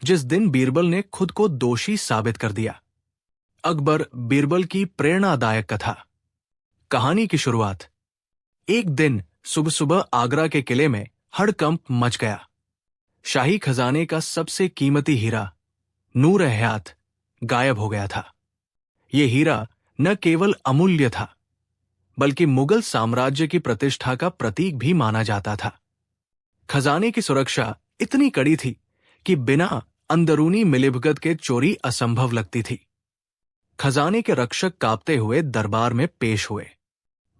जिस दिन बीरबल ने खुद को दोषी साबित कर दिया। अकबर बीरबल की प्रेरणादायक कथा। कहानी की शुरुआत। एक दिन सुबह सुबह आगरा के किले में हड़कंप मच गया। शाही खजाने का सबसे कीमती हीरा नूर-ए-हयात गायब हो गया था। यह हीरा न केवल अमूल्य था, बल्कि मुगल साम्राज्य की प्रतिष्ठा का प्रतीक भी माना जाता था। खजाने की सुरक्षा इतनी कड़ी थी कि बिना अंदरूनी मिलीभगत के चोरी असंभव लगती थी। खजाने के रक्षक कांपते हुए दरबार में पेश हुए।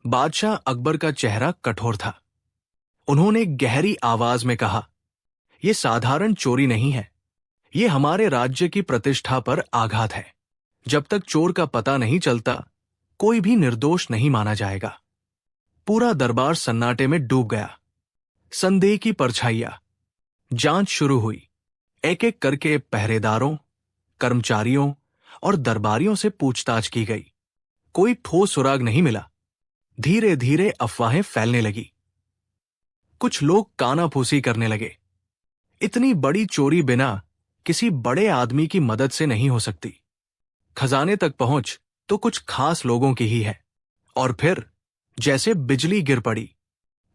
बादशाह अकबर का चेहरा कठोर था। उन्होंने गहरी आवाज में कहा, यह साधारण चोरी नहीं है, यह हमारे राज्य की प्रतिष्ठा पर आघात है। जब तक चोर का पता नहीं चलता, कोई भी निर्दोष नहीं माना जाएगा। पूरा दरबार सन्नाटे में डूब गया। संदेह की परछाइयां। जांच शुरू हुई। एक एक करके पहरेदारों, कर्मचारियों और दरबारियों से पूछताछ की गई। कोई ठोस सुराग नहीं मिला। धीरे धीरे अफवाहें फैलने लगी। कुछ लोग कानाफूसी करने लगे। इतनी बड़ी चोरी बिना किसी बड़े आदमी की मदद से नहीं हो सकती। खजाने तक पहुंच तो कुछ खास लोगों की ही है। और फिर जैसे बिजली गिर पड़ी।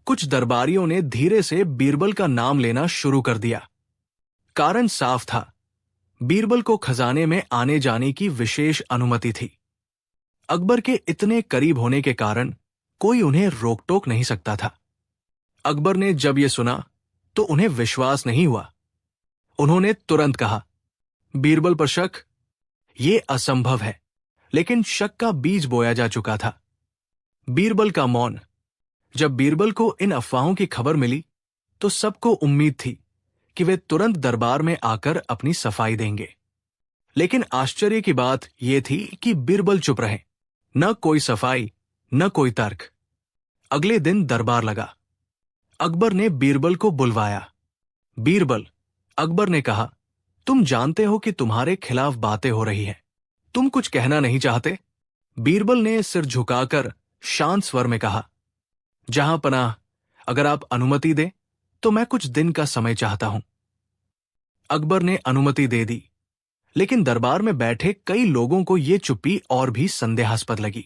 कुछ दरबारियों ने धीरे से बीरबल का नाम लेना शुरू कर दिया। कारण साफ था, बीरबल को खजाने में आने जाने की विशेष अनुमति थी। अकबर के इतने करीब होने के कारण कोई उन्हें रोक टोक नहीं सकता था। अकबर ने जब यह सुना तो उन्हें विश्वास नहीं हुआ। उन्होंने तुरंत कहा, बीरबल पर शक? यह असंभव है। लेकिन शक का बीज बोया जा चुका था। बीरबल का मौन। जब बीरबल को इन अफवाहों की खबर मिली तो सबको उम्मीद थी कि वे तुरंत दरबार में आकर अपनी सफाई देंगे। लेकिन आश्चर्य की बात यह थी कि बीरबल चुप रहे। न कोई सफाई, न कोई तर्क। अगले दिन दरबार लगा। अकबर ने बीरबल को बुलवाया। बीरबल, अकबर ने कहा, तुम जानते हो कि तुम्हारे खिलाफ बातें हो रही हैं। तुम कुछ कहना नहीं चाहते? बीरबल ने सिर झुकाकर शांत स्वर में कहा, जहां पनाह, अगर आप अनुमति दें तो मैं कुछ दिन का समय चाहता हूं। अकबर ने अनुमति दे दी। लेकिन दरबार में बैठे कई लोगों को यह चुप्पी और भी संदेहास्पद लगी।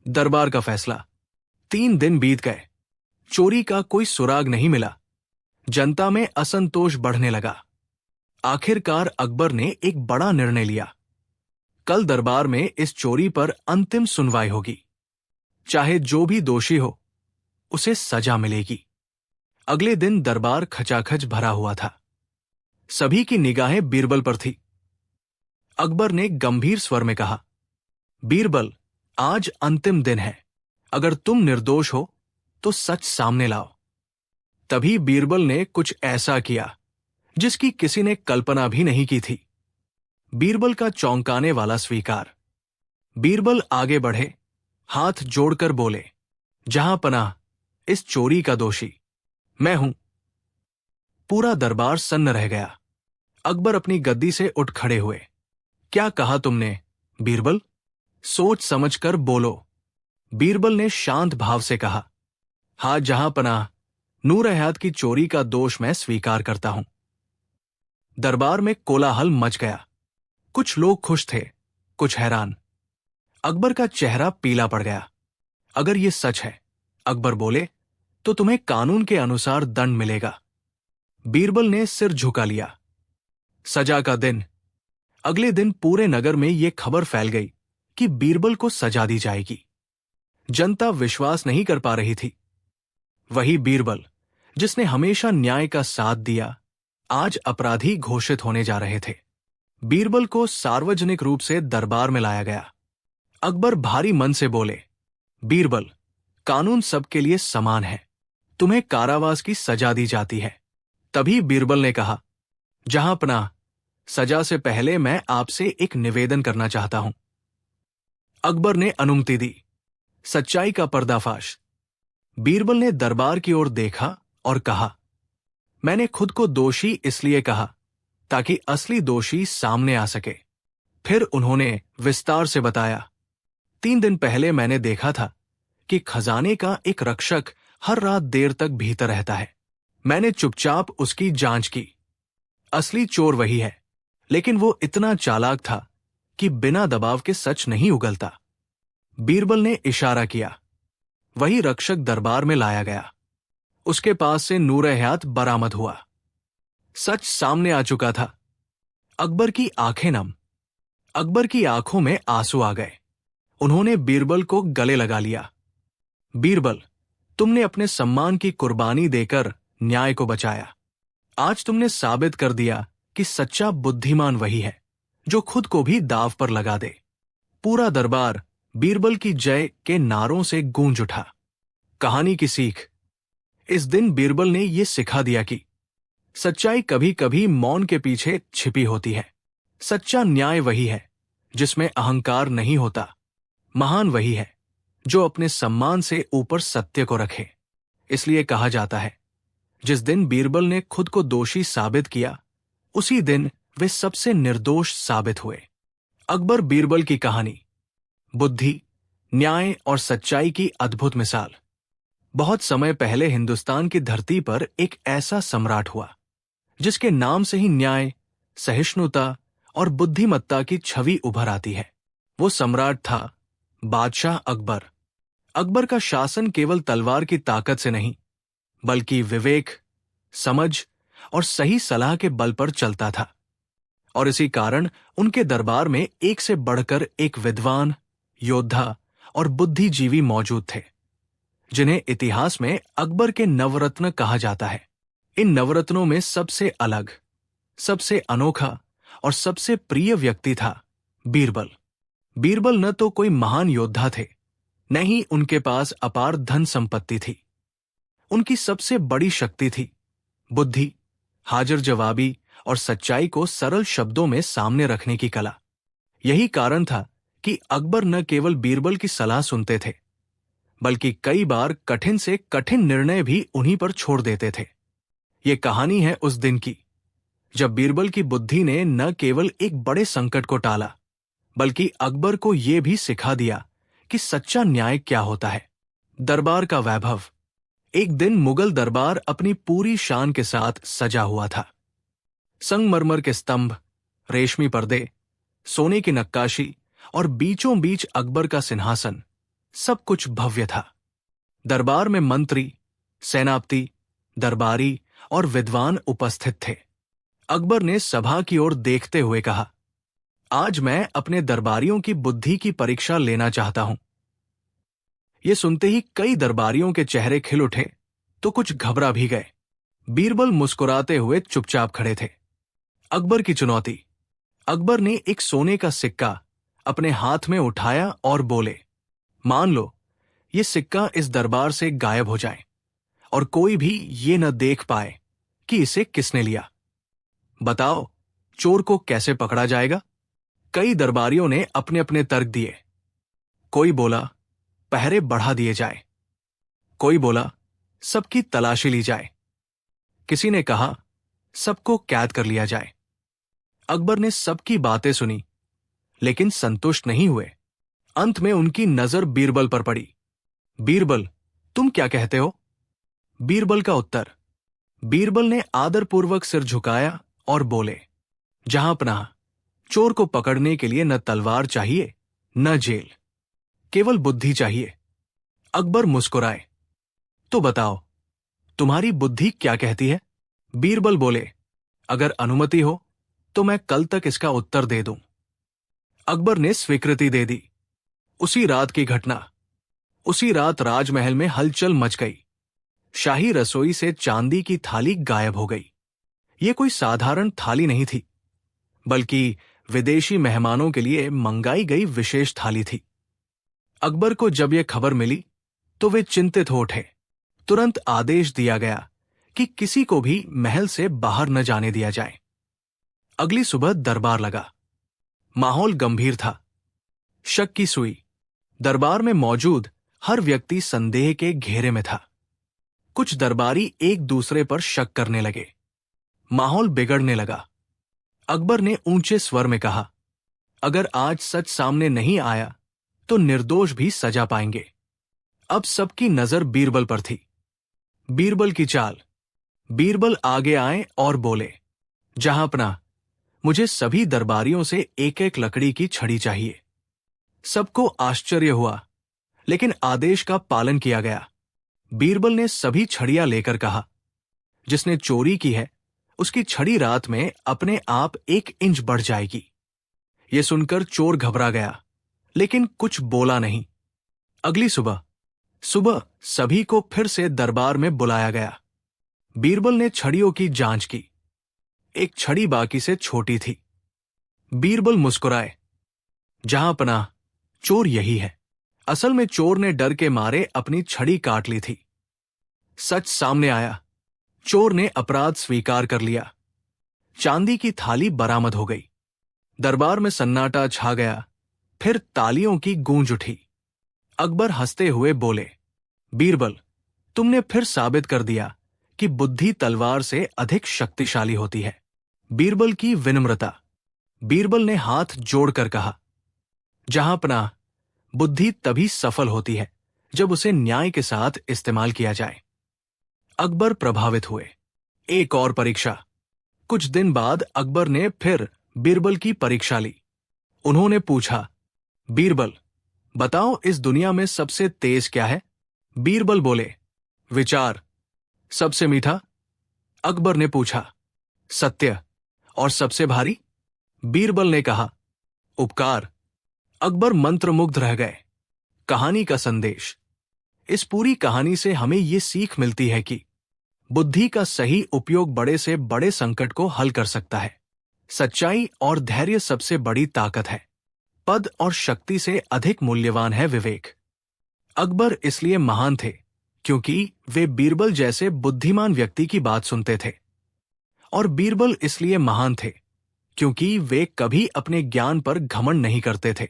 दरबार का फैसला। 3 दिन बीत गए। चोरी का कोई सुराग नहीं मिला। जनता में असंतोष बढ़ने लगा। आखिरकार अकबर ने एक बड़ा निर्णय लिया। कल दरबार में इस चोरी पर अंतिम सुनवाई होगी। चाहे जो भी दोषी हो, उसे सजा मिलेगी। अगले दिन दरबार खचाखच भरा हुआ था। सभी की निगाहें बीरबल पर थी। अकबर ने गंभीर स्वर में कहा, बीरबल, आज अंतिम दिन है। अगर तुम निर्दोष हो तो सच सामने लाओ। तभी बीरबल ने कुछ ऐसा किया जिसकी किसी ने कल्पना भी नहीं की थी। बीरबल का चौंकाने वाला स्वीकार। बीरबल आगे बढ़े, हाथ जोड़कर बोले, जहां पनाह, इस चोरी का दोषी मैं हूं। पूरा दरबार सन्न रह गया। अकबर अपनी गद्दी से उठ खड़े हुए। क्या कहा तुमने, बीरबल? सोच समझकर बोलो। बीरबल ने शांत भाव से कहा, हाँ जहां पनाह, नूर-ए-हयात की चोरी का दोष मैं स्वीकार करता हूं। दरबार में कोलाहल मच गया। कुछ लोग खुश थे, कुछ हैरान। अकबर का चेहरा पीला पड़ गया। अगर यह सच है, अकबर बोले, तो तुम्हें कानून के अनुसार दंड मिलेगा। बीरबल ने सिर झुका लिया। सजा का दिन। अगले दिन पूरे नगर में यह खबर फैल गई कि बीरबल को सजा दी जाएगी। जनता विश्वास नहीं कर पा रही थी। वही बीरबल जिसने हमेशा न्याय का साथ दिया, आज अपराधी घोषित होने जा रहे थे। बीरबल को सार्वजनिक रूप से दरबार में लाया गया। अकबर भारी मन से बोले, बीरबल, कानून सबके लिए समान है। तुम्हें कारावास की सजा दी जाती है। तभी बीरबल ने कहा, जहां पनाह, सजा से पहले मैं आपसे एक निवेदन करना चाहता हूं। अकबर ने अनुमति दी। सच्चाई का पर्दाफाश। बीरबल ने दरबार की ओर देखा और कहा, मैंने खुद को दोषी इसलिए कहा ताकि असली दोषी सामने आ सके। फिर उन्होंने विस्तार से बताया, 3 दिन पहले मैंने देखा था कि खजाने का एक रक्षक हर रात देर तक भीतर रहता है। मैंने चुपचाप उसकी जांच की। असली चोर वही है, लेकिन वो इतना चालाक था कि बिना दबाव के सच नहीं उगलता। बीरबल ने इशारा किया। वही रक्षक दरबार में लाया गया। उसके पास से नूर हयात बरामद हुआ। सच सामने आ चुका था। अकबर की आंखें नम। अकबर की आंखों में आंसू आ गए। उन्होंने बीरबल को गले लगा लिया। बीरबल, तुमने अपने सम्मान की कुर्बानी देकर न्याय को बचाया। आज तुमने साबित कर दिया कि सच्चा बुद्धिमान वही है जो खुद को भी दांव पर लगा दे। पूरा दरबार बीरबल की जय के नारों से गूंज उठा। कहानी की सीख। इस दिन बीरबल ने यह सिखा दिया कि सच्चाई कभी कभी मौन के पीछे छिपी होती है। सच्चा न्याय वही है जिसमें अहंकार नहीं होता। महान वही है जो अपने सम्मान से ऊपर सत्य को रखे। इसलिए कहा जाता है, जिस दिन बीरबल ने खुद को दोषी साबित किया, उसी दिन वे सबसे निर्दोष साबित हुए। अकबर बीरबल की कहानी बुद्धि, न्याय और सच्चाई की अद्भुत मिसाल। बहुत समय पहले हिंदुस्तान की धरती पर एक ऐसा सम्राट हुआ जिसके नाम से ही न्याय, सहिष्णुता और बुद्धिमत्ता की छवि उभर आती है। वो सम्राट था बादशाह अकबर। अकबर का शासन केवल तलवार की ताकत से नहीं, बल्कि विवेक, समझ और सही सलाह के बल पर चलता था। और इसी कारण उनके दरबार में एक से बढ़कर एक विद्वान, योद्धा और बुद्धिजीवी मौजूद थे, जिन्हें इतिहास में अकबर के नवरत्न कहा जाता है। इन नवरत्नों में सबसे अलग, सबसे अनोखा और सबसे प्रिय व्यक्ति था बीरबल। बीरबल न तो कोई महान योद्धा थे, न ही उनके पास अपार धन संपत्ति थी। उनकी सबसे बड़ी शक्ति थी बुद्धि, हाजिर जवाबी और सच्चाई को सरल शब्दों में सामने रखने की कला। यही कारण था कि अकबर न केवल बीरबल की सलाह सुनते थे, बल्कि कई बार कठिन से कठिन निर्णय भी उन्हीं पर छोड़ देते थे। ये कहानी है उस दिन की जब बीरबल की बुद्धि ने न केवल एक बड़े संकट को टाला, बल्कि अकबर को यह भी सिखा दिया कि सच्चा न्याय क्या होता है। दरबार का वैभव। एक दिन मुगल दरबार अपनी पूरी शान के साथ सजा हुआ था। संगमरमर के स्तंभ, रेशमी पर्दे, सोने की नक्काशी और बीचों बीच अकबर का सिंहासन, सब कुछ भव्य था। दरबार में मंत्री, सेनापति, दरबारी और विद्वान उपस्थित थे। अकबर ने सभा की ओर देखते हुए कहा, आज मैं अपने दरबारियों की बुद्धि की परीक्षा लेना चाहता हूं। यह सुनते ही कई दरबारियों के चेहरे खिल उठे तो कुछ घबरा भी गए। बीरबल मुस्कुराते हुए चुपचाप खड़े थे। अकबर की चुनौती। अकबर ने एक सोने का सिक्का अपने हाथ में उठाया और बोले, मान लो ये सिक्का इस दरबार से गायब हो जाए और कोई भी ये न देख पाए कि इसे किसने लिया। बताओ, चोर को कैसे पकड़ा जाएगा? कई दरबारियों ने अपने अपने तर्क दिए। कोई बोला, पहरे बढ़ा दिए जाए। कोई बोला, सबकी तलाशी ली जाए। किसी ने कहा, सबको कैद कर लिया जाए। अकबर ने सबकी बातें सुनी, लेकिन संतुष्ट नहीं हुए। अंत में उनकी नजर बीरबल पर पड़ी। बीरबल, तुम क्या कहते हो? बीरबल का उत्तर। बीरबल ने आदरपूर्वक सिर झुकाया और बोले, जहां पनाह, चोर को पकड़ने के लिए न तलवार चाहिए न जेल, केवल बुद्धि चाहिए। अकबर मुस्कुराए। तो बताओ, तुम्हारी बुद्धि क्या कहती है? बीरबल बोले, अगर अनुमति हो तो मैं कल तक इसका उत्तर दे दूं। अकबर ने स्वीकृति दे दी। उसी रात की घटना। उसी रात राजमहल में हलचल मच गई। शाही रसोई से चांदी की थाली गायब हो गई। ये कोई साधारण थाली नहीं थी, बल्कि विदेशी मेहमानों के लिए मंगाई गई विशेष थाली थी। अकबर को जब यह खबर मिली तो वे चिंतित हो उठे। तुरंत आदेश दिया गया कि किसी को भी महल से बाहर न जाने दिया जाए। अगली सुबह दरबार लगा। माहौल गंभीर था। शक की सुई। दरबार में मौजूद हर व्यक्ति संदेह के घेरे में था। कुछ दरबारी एक दूसरे पर शक करने लगे। माहौल बिगड़ने लगा। अकबर ने ऊंचे स्वर में कहा, अगर आज सच सामने नहीं आया तो निर्दोष भी सजा पाएंगे। अब सबकी नजर बीरबल पर थी। बीरबल की चाल। बीरबल आगे आए और बोले, जहांपना, मुझे सभी दरबारियों से एक एक लकड़ी की छड़ी चाहिए। सबको आश्चर्य हुआ, लेकिन आदेश का पालन किया गया। बीरबल ने सभी छड़ियां लेकर कहा, जिसने चोरी की है उसकी छड़ी रात में अपने आप 1 इंच बढ़ जाएगी। यह सुनकर चोर घबरा गया, लेकिन कुछ बोला नहीं। अगली सुबह सुबह सभी को फिर से दरबार में बुलाया गया। बीरबल ने छड़ियों की जांच की। एक छड़ी बाकी से छोटी थी। बीरबल मुस्कुराए, जहांपना, चोर यही है। असल में चोर ने डर के मारे अपनी छड़ी काट ली थी। सच सामने आया। चोर ने अपराध स्वीकार कर लिया। चांदी की थाली बरामद हो गई। दरबार में सन्नाटा छा गया। फिर तालियों की गूंज उठी। अकबर हंसते हुए बोले, बीरबल, तुमने फिर साबित कर दिया कि बुद्धि तलवार से अधिक शक्तिशाली होती है। बीरबल की विनम्रता। बीरबल ने हाथ जोड़कर कहा, जहांपना, बुद्धि तभी सफल होती है जब उसे न्याय के साथ इस्तेमाल किया जाए। अकबर प्रभावित हुए। एक और परीक्षा। कुछ दिन बाद अकबर ने फिर बीरबल की परीक्षा ली। उन्होंने पूछा, बीरबल, बताओ इस दुनिया में सबसे तेज क्या है? बीरबल बोले, विचार। सबसे मीठा? अकबर ने पूछा, सत्य। और सबसे भारी? बीरबल ने कहा, उपकार। अकबर मंत्रमुग्ध रह गए। कहानी का संदेश। इस पूरी कहानी से हमें ये सीख मिलती है कि बुद्धि का सही उपयोग बड़े से बड़े संकट को हल कर सकता है। सच्चाई और धैर्य सबसे बड़ी ताकत है। पद और शक्ति से अधिक मूल्यवान है विवेक। अकबर इसलिए महान थे क्योंकि वे बीरबल जैसे बुद्धिमान व्यक्ति की बात सुनते थे। और बीरबल इसलिए महान थे क्योंकि वे कभी अपने ज्ञान पर घमंड नहीं करते थे।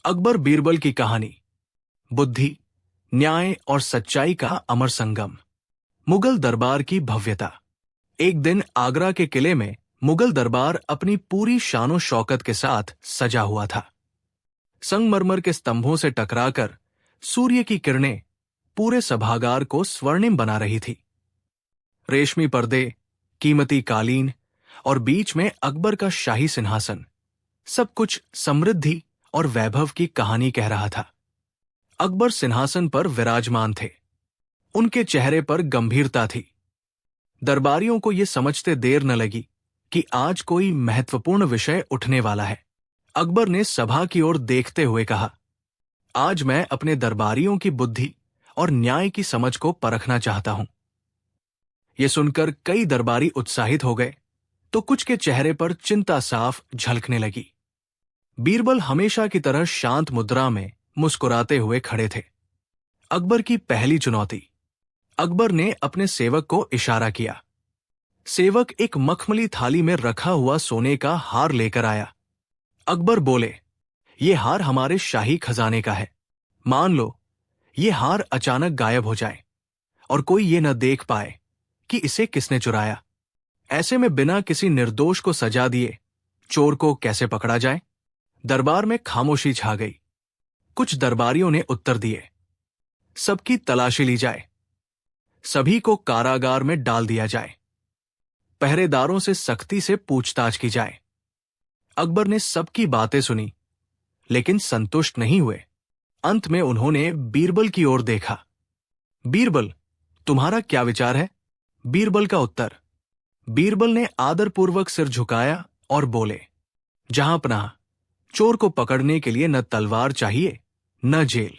अकबर बीरबल की कहानी, बुद्धि, न्याय और सच्चाई का अमर संगम। मुगल दरबार की भव्यता। एक दिन आगरा के किले में मुगल दरबार अपनी पूरी शानो शौकत के साथ सजा हुआ था। संगमरमर के स्तंभों से टकराकर सूर्य की किरणें पूरे सभागार को स्वर्णिम बना रही थी। रेशमी पर्दे, कीमती कालीन और बीच में अकबर का शाही सिंहासन, सब कुछ समृद्धि और वैभव की कहानी कह रहा था। अकबर सिंहासन पर विराजमान थे। उनके चेहरे पर गंभीरता थी। दरबारियों को यह समझते देर न लगी कि आज कोई महत्वपूर्ण विषय उठने वाला है। अकबर ने सभा की ओर देखते हुए कहा, आज मैं अपने दरबारियों की बुद्धि और न्याय की समझ को परखना चाहता हूं। यह सुनकर कई दरबारी उत्साहित हो गए, तो कुछ के चेहरे पर चिंता साफ झलकने लगी। बीरबल हमेशा की तरह शांत मुद्रा में मुस्कुराते हुए खड़े थे। अकबर की पहली चुनौती। अकबर ने अपने सेवक को इशारा किया। सेवक एक मखमली थाली में रखा हुआ सोने का हार लेकर आया। अकबर बोले, ये हार हमारे शाही खजाने का है। मान लो ये हार अचानक गायब हो जाए और कोई ये न देख पाए कि इसे किसने चुराया। ऐसे में बिना किसी निर्दोष को सजा दिए चोर को कैसे पकड़ा जाए? दरबार में खामोशी छा गई। कुछ दरबारियों ने उत्तर दिए, सबकी तलाशी ली जाए, सभी को कारागार में डाल दिया जाए, पहरेदारों से सख्ती से पूछताछ की जाए। अकबर ने सबकी बातें सुनी, लेकिन संतुष्ट नहीं हुए। अंत में उन्होंने बीरबल की ओर देखा। बीरबल, तुम्हारा क्या विचार है? बीरबल का उत्तर। बीरबल ने आदरपूर्वक सिर झुकाया और बोले, जहांपनाह, चोर को पकड़ने के लिए न तलवार चाहिए न जेल,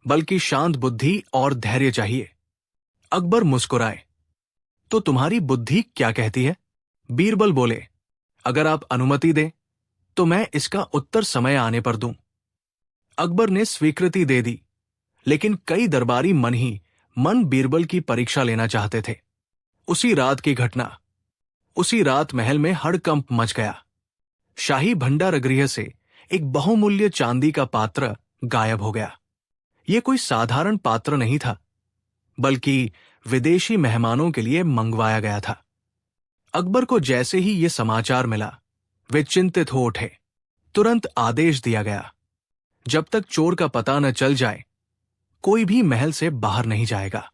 बल्कि शांत बुद्धि और धैर्य चाहिए। अकबर मुस्कुराए, तो तुम्हारी बुद्धि क्या कहती है? बीरबल बोले, अगर आप अनुमति दें तो मैं इसका उत्तर समय आने पर दूं। अकबर ने स्वीकृति दे दी, लेकिन कई दरबारी मन ही मन बीरबल की परीक्षा लेना चाहते थे। उसी रात की घटना। उसी रात महल में हड़कंप मच गया। शाही भंडारगृह से एक बहुमूल्य चांदी का पात्र गायब हो गया। यह कोई साधारण पात्र नहीं था, बल्कि विदेशी मेहमानों के लिए मंगवाया गया था। अकबर को जैसे ही यह समाचार मिला, वे चिंतित हो उठे। तुरंत आदेश दिया गया, जब तक चोर का पता न चल जाए, कोई भी महल से बाहर नहीं जाएगा।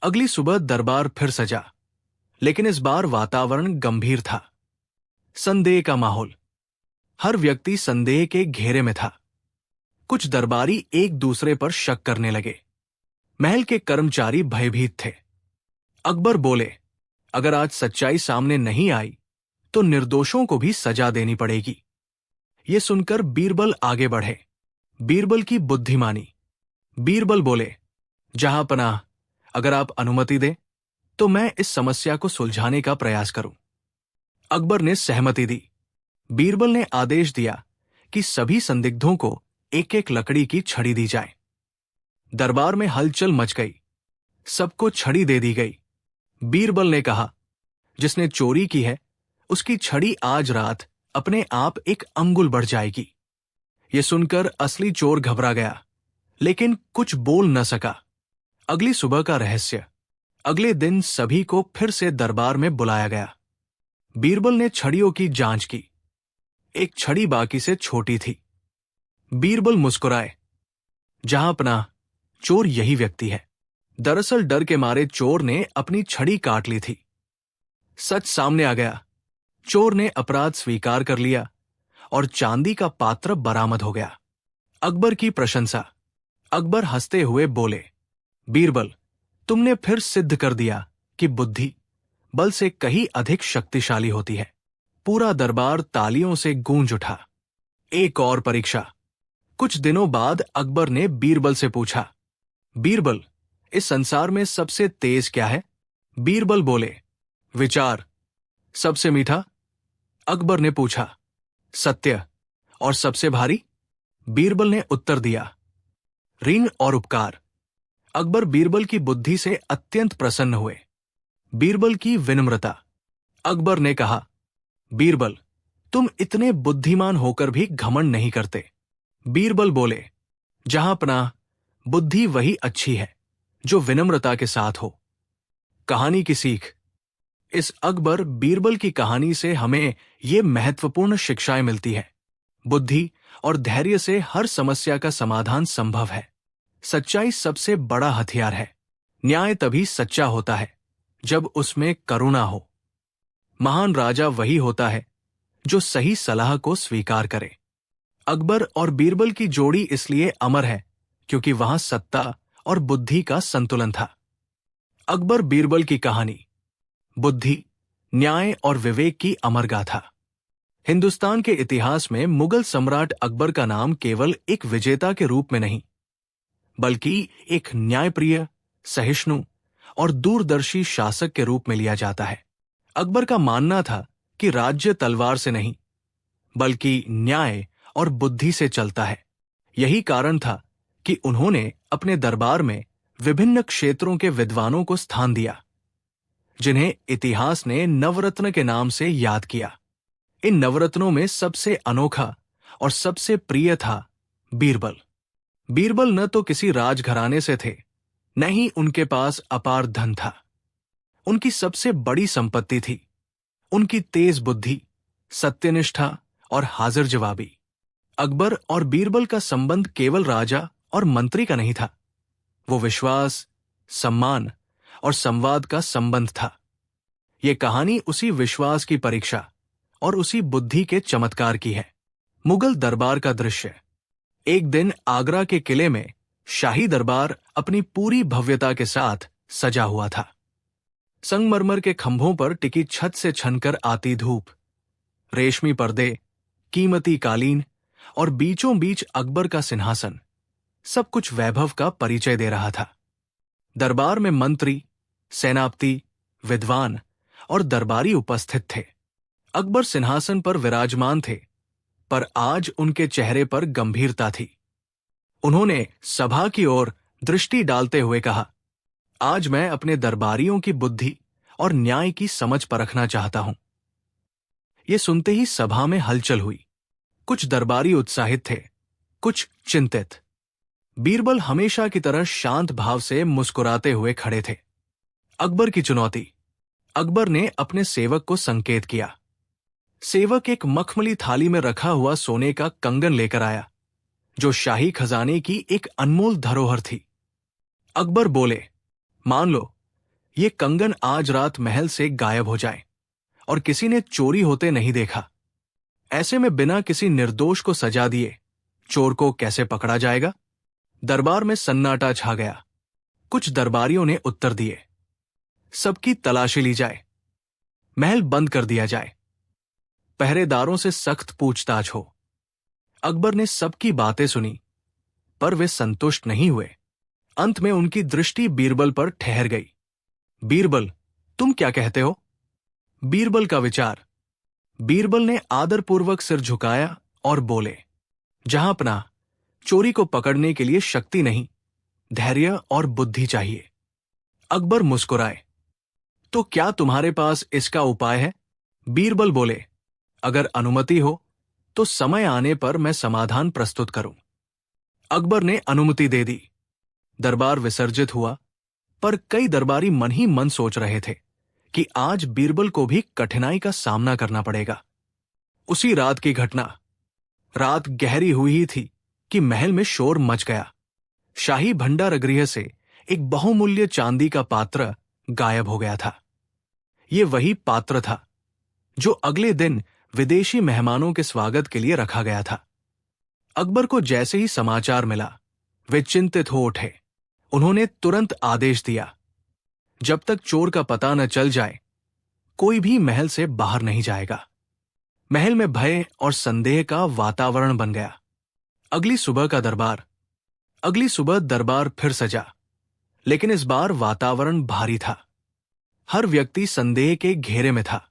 अगली सुबह दरबार फिर सजा, लेकिन इस बार वातावरण गंभीर था। संदेह का माहौल। हर व्यक्ति संदेह के घेरे में था। कुछ दरबारी एक दूसरे पर शक करने लगे। महल के कर्मचारी भयभीत थे। अकबर बोले, अगर आज सच्चाई सामने नहीं आई तो निर्दोषों को भी सजा देनी पड़ेगी। ये सुनकर बीरबल आगे बढ़े। बीरबल की बुद्धिमानी। बीरबल बोले, जहांपनाह, अगर आप अनुमति दें तो मैं इस समस्या को सुलझाने का प्रयास करूं। अकबर ने सहमति दी। बीरबल ने आदेश दिया कि सभी संदिग्धों को एक एक लकड़ी की छड़ी दी जाए। दरबार में हलचल मच गई। सबको छड़ी दे दी गई। बीरबल ने कहा, जिसने चोरी की है उसकी छड़ी आज रात अपने आप एक अंगुल बढ़ जाएगी। यह सुनकर असली चोर घबरा गया, लेकिन कुछ बोल न सका। अगली सुबह का रहस्य। अगले दिन सभी को फिर से दरबार में बुलाया गया। बीरबल ने छड़ियों की जांच की। एक छड़ी बाकी से छोटी थी। बीरबल मुस्कुराए, जहांपनाह, चोर यही व्यक्ति है। दरअसल डर के मारे चोर ने अपनी छड़ी काट ली थी। सच सामने आ गया। चोर ने अपराध स्वीकार कर लिया और चांदी का पात्र बरामद हो गया। अकबर की प्रशंसा। अकबर हंसते हुए बोले, बीरबल, तुमने फिर सिद्ध कर दिया कि बुद्धि बल से कहीं अधिक शक्तिशाली होती है। पूरा दरबार तालियों से गूंज उठा। एक और परीक्षा। कुछ दिनों बाद अकबर ने बीरबल से पूछा, बीरबल, इस संसार में सबसे तेज क्या है? बीरबल बोले, विचार। सबसे मीठा? अकबर ने पूछा, सत्य। और सबसे भारी? बीरबल ने उत्तर दिया, ऋण और उपकार। अकबर बीरबल की बुद्धि से अत्यंत प्रसन्न हुए। बीरबल की विनम्रता। अकबर ने कहा, बीरबल, तुम इतने बुद्धिमान होकर भी घमंड नहीं करते। बीरबल बोले, जहांपनाह, बुद्धि वही अच्छी है जो विनम्रता के साथ हो। कहानी की सीख। इस अकबर बीरबल की कहानी से हमें ये महत्वपूर्ण शिक्षाएं मिलती है। बुद्धि और धैर्य से हर समस्या का समाधान संभव है। सच्चाई सबसे बड़ा हथियार है। न्याय तभी सच्चा होता है जब उसमें करुणा हो। महान राजा वही होता है जो सही सलाह को स्वीकार करे। अकबर और बीरबल की जोड़ी इसलिए अमर है क्योंकि वहां सत्ता और बुद्धि का संतुलन था। अकबर बीरबल की कहानी बुद्धि, न्याय और विवेक की अमर गाथा। हिंदुस्तान के इतिहास में मुगल सम्राट अकबर का नाम केवल एक विजेता के रूप में नहीं, बल्कि एक न्यायप्रिय, सहिष्णु और दूरदर्शी शासक के रूप में लिया जाता है। अकबर का मानना था कि राज्य तलवार से नहीं, बल्कि न्याय और बुद्धि से चलता है। यही कारण था कि उन्होंने अपने दरबार में विभिन्न क्षेत्रों के विद्वानों को स्थान दिया, जिन्हें इतिहास ने नवरत्न के नाम से याद किया। इन नवरत्नों में सबसे अनोखा और सबसे प्रिय था बीरबल। बीरबल न तो किसी राजघराने से थे, न ही उनके पास अपार धन था। उनकी सबसे बड़ी संपत्ति थी उनकी तेज बुद्धि, सत्यनिष्ठा और हाजिर जवाबी। अकबर और बीरबल का संबंध केवल राजा और मंत्री का नहीं था, वो विश्वास, सम्मान और संवाद का संबंध था। ये कहानी उसी विश्वास की परीक्षा और उसी बुद्धि के चमत्कार की है। मुगल दरबार का दृश्य। एक दिन आगरा के किले में शाही दरबार अपनी पूरी भव्यता के साथ सजा हुआ था। संगमरमर के खंभों पर टिकी छत से छनकर आती धूप, रेशमी पर्दे, कीमती कालीन और बीचों बीच अकबर का सिंहासन, सब कुछ वैभव का परिचय दे रहा था। दरबार में मंत्री, सेनापति, विद्वान और दरबारी उपस्थित थे। अकबर सिंहासन पर विराजमान थे, पर आज उनके चेहरे पर गंभीरता थी। उन्होंने सभा की ओर दृष्टि डालते हुए कहा, आज मैं अपने दरबारियों की बुद्धि और न्याय की समझ परखना चाहता हूं। यह सुनते ही सभा में हलचल हुई। कुछ दरबारी उत्साहित थे, कुछ चिंतित। बीरबल हमेशा की तरह शांत भाव से मुस्कुराते हुए खड़े थे। अकबर की चुनौती। अकबर ने अपने सेवक को संकेत किया। सेवक एक मखमली थाली में रखा हुआ सोने का कंगन लेकर आया, जो शाही खजाने की एक अनमोल धरोहर थी। अकबर बोले, मान लो, ये कंगन आज रात महल से गायब हो जाए और किसी ने चोरी होते नहीं देखा। ऐसे में बिना किसी निर्दोष को सजा दिए चोर को कैसे पकड़ा जाएगा? दरबार में सन्नाटा छा गया। कुछ दरबारियों ने उत्तर दिए, सबकी तलाशी ली जाए, महल बंद कर दिया जाए, पहरेदारों से सख्त पूछताछ हो। अकबर ने सबकी बातें सुनी, पर वे संतुष्ट नहीं हुए। अंत में उनकी दृष्टि बीरबल पर ठहर गई। बीरबल, तुम क्या कहते हो? बीरबल का विचार। बीरबल ने आदरपूर्वक सिर झुकाया और बोले, जहांपनाह, चोरी को पकड़ने के लिए शक्ति नहीं, धैर्य और बुद्धि चाहिए। अकबर मुस्कुराए, तो क्या तुम्हारे पास इसका उपाय है? बीरबल बोले, अगर अनुमति हो तो समय आने पर मैं समाधान प्रस्तुत करूं। अकबर ने अनुमति दे दी। दरबार विसर्जित हुआ, पर कई दरबारी मन ही मन सोच रहे थे कि आज बीरबल को भी कठिनाई का सामना करना पड़ेगा। उसी रात की घटना। रात गहरी हुई ही थी कि महल में शोर मच गया। शाही भंडारगृह से एक बहुमूल्य चांदी का पात्र गायब हो गया था। ये वही पात्र था जो अगले दिन विदेशी मेहमानों के स्वागत के लिए रखा गया था। अकबर को जैसे ही समाचार मिला, वे चिंतित हो उठे। उन्होंने तुरंत आदेश दिया, जब तक चोर का पता न चल जाए, कोई भी महल से बाहर नहीं जाएगा। महल में भय और संदेह का वातावरण बन गया। अगली सुबह दरबार फिर सजा, लेकिन इस बार वातावरण भारी था। हर व्यक्ति संदेह के घेरे में था।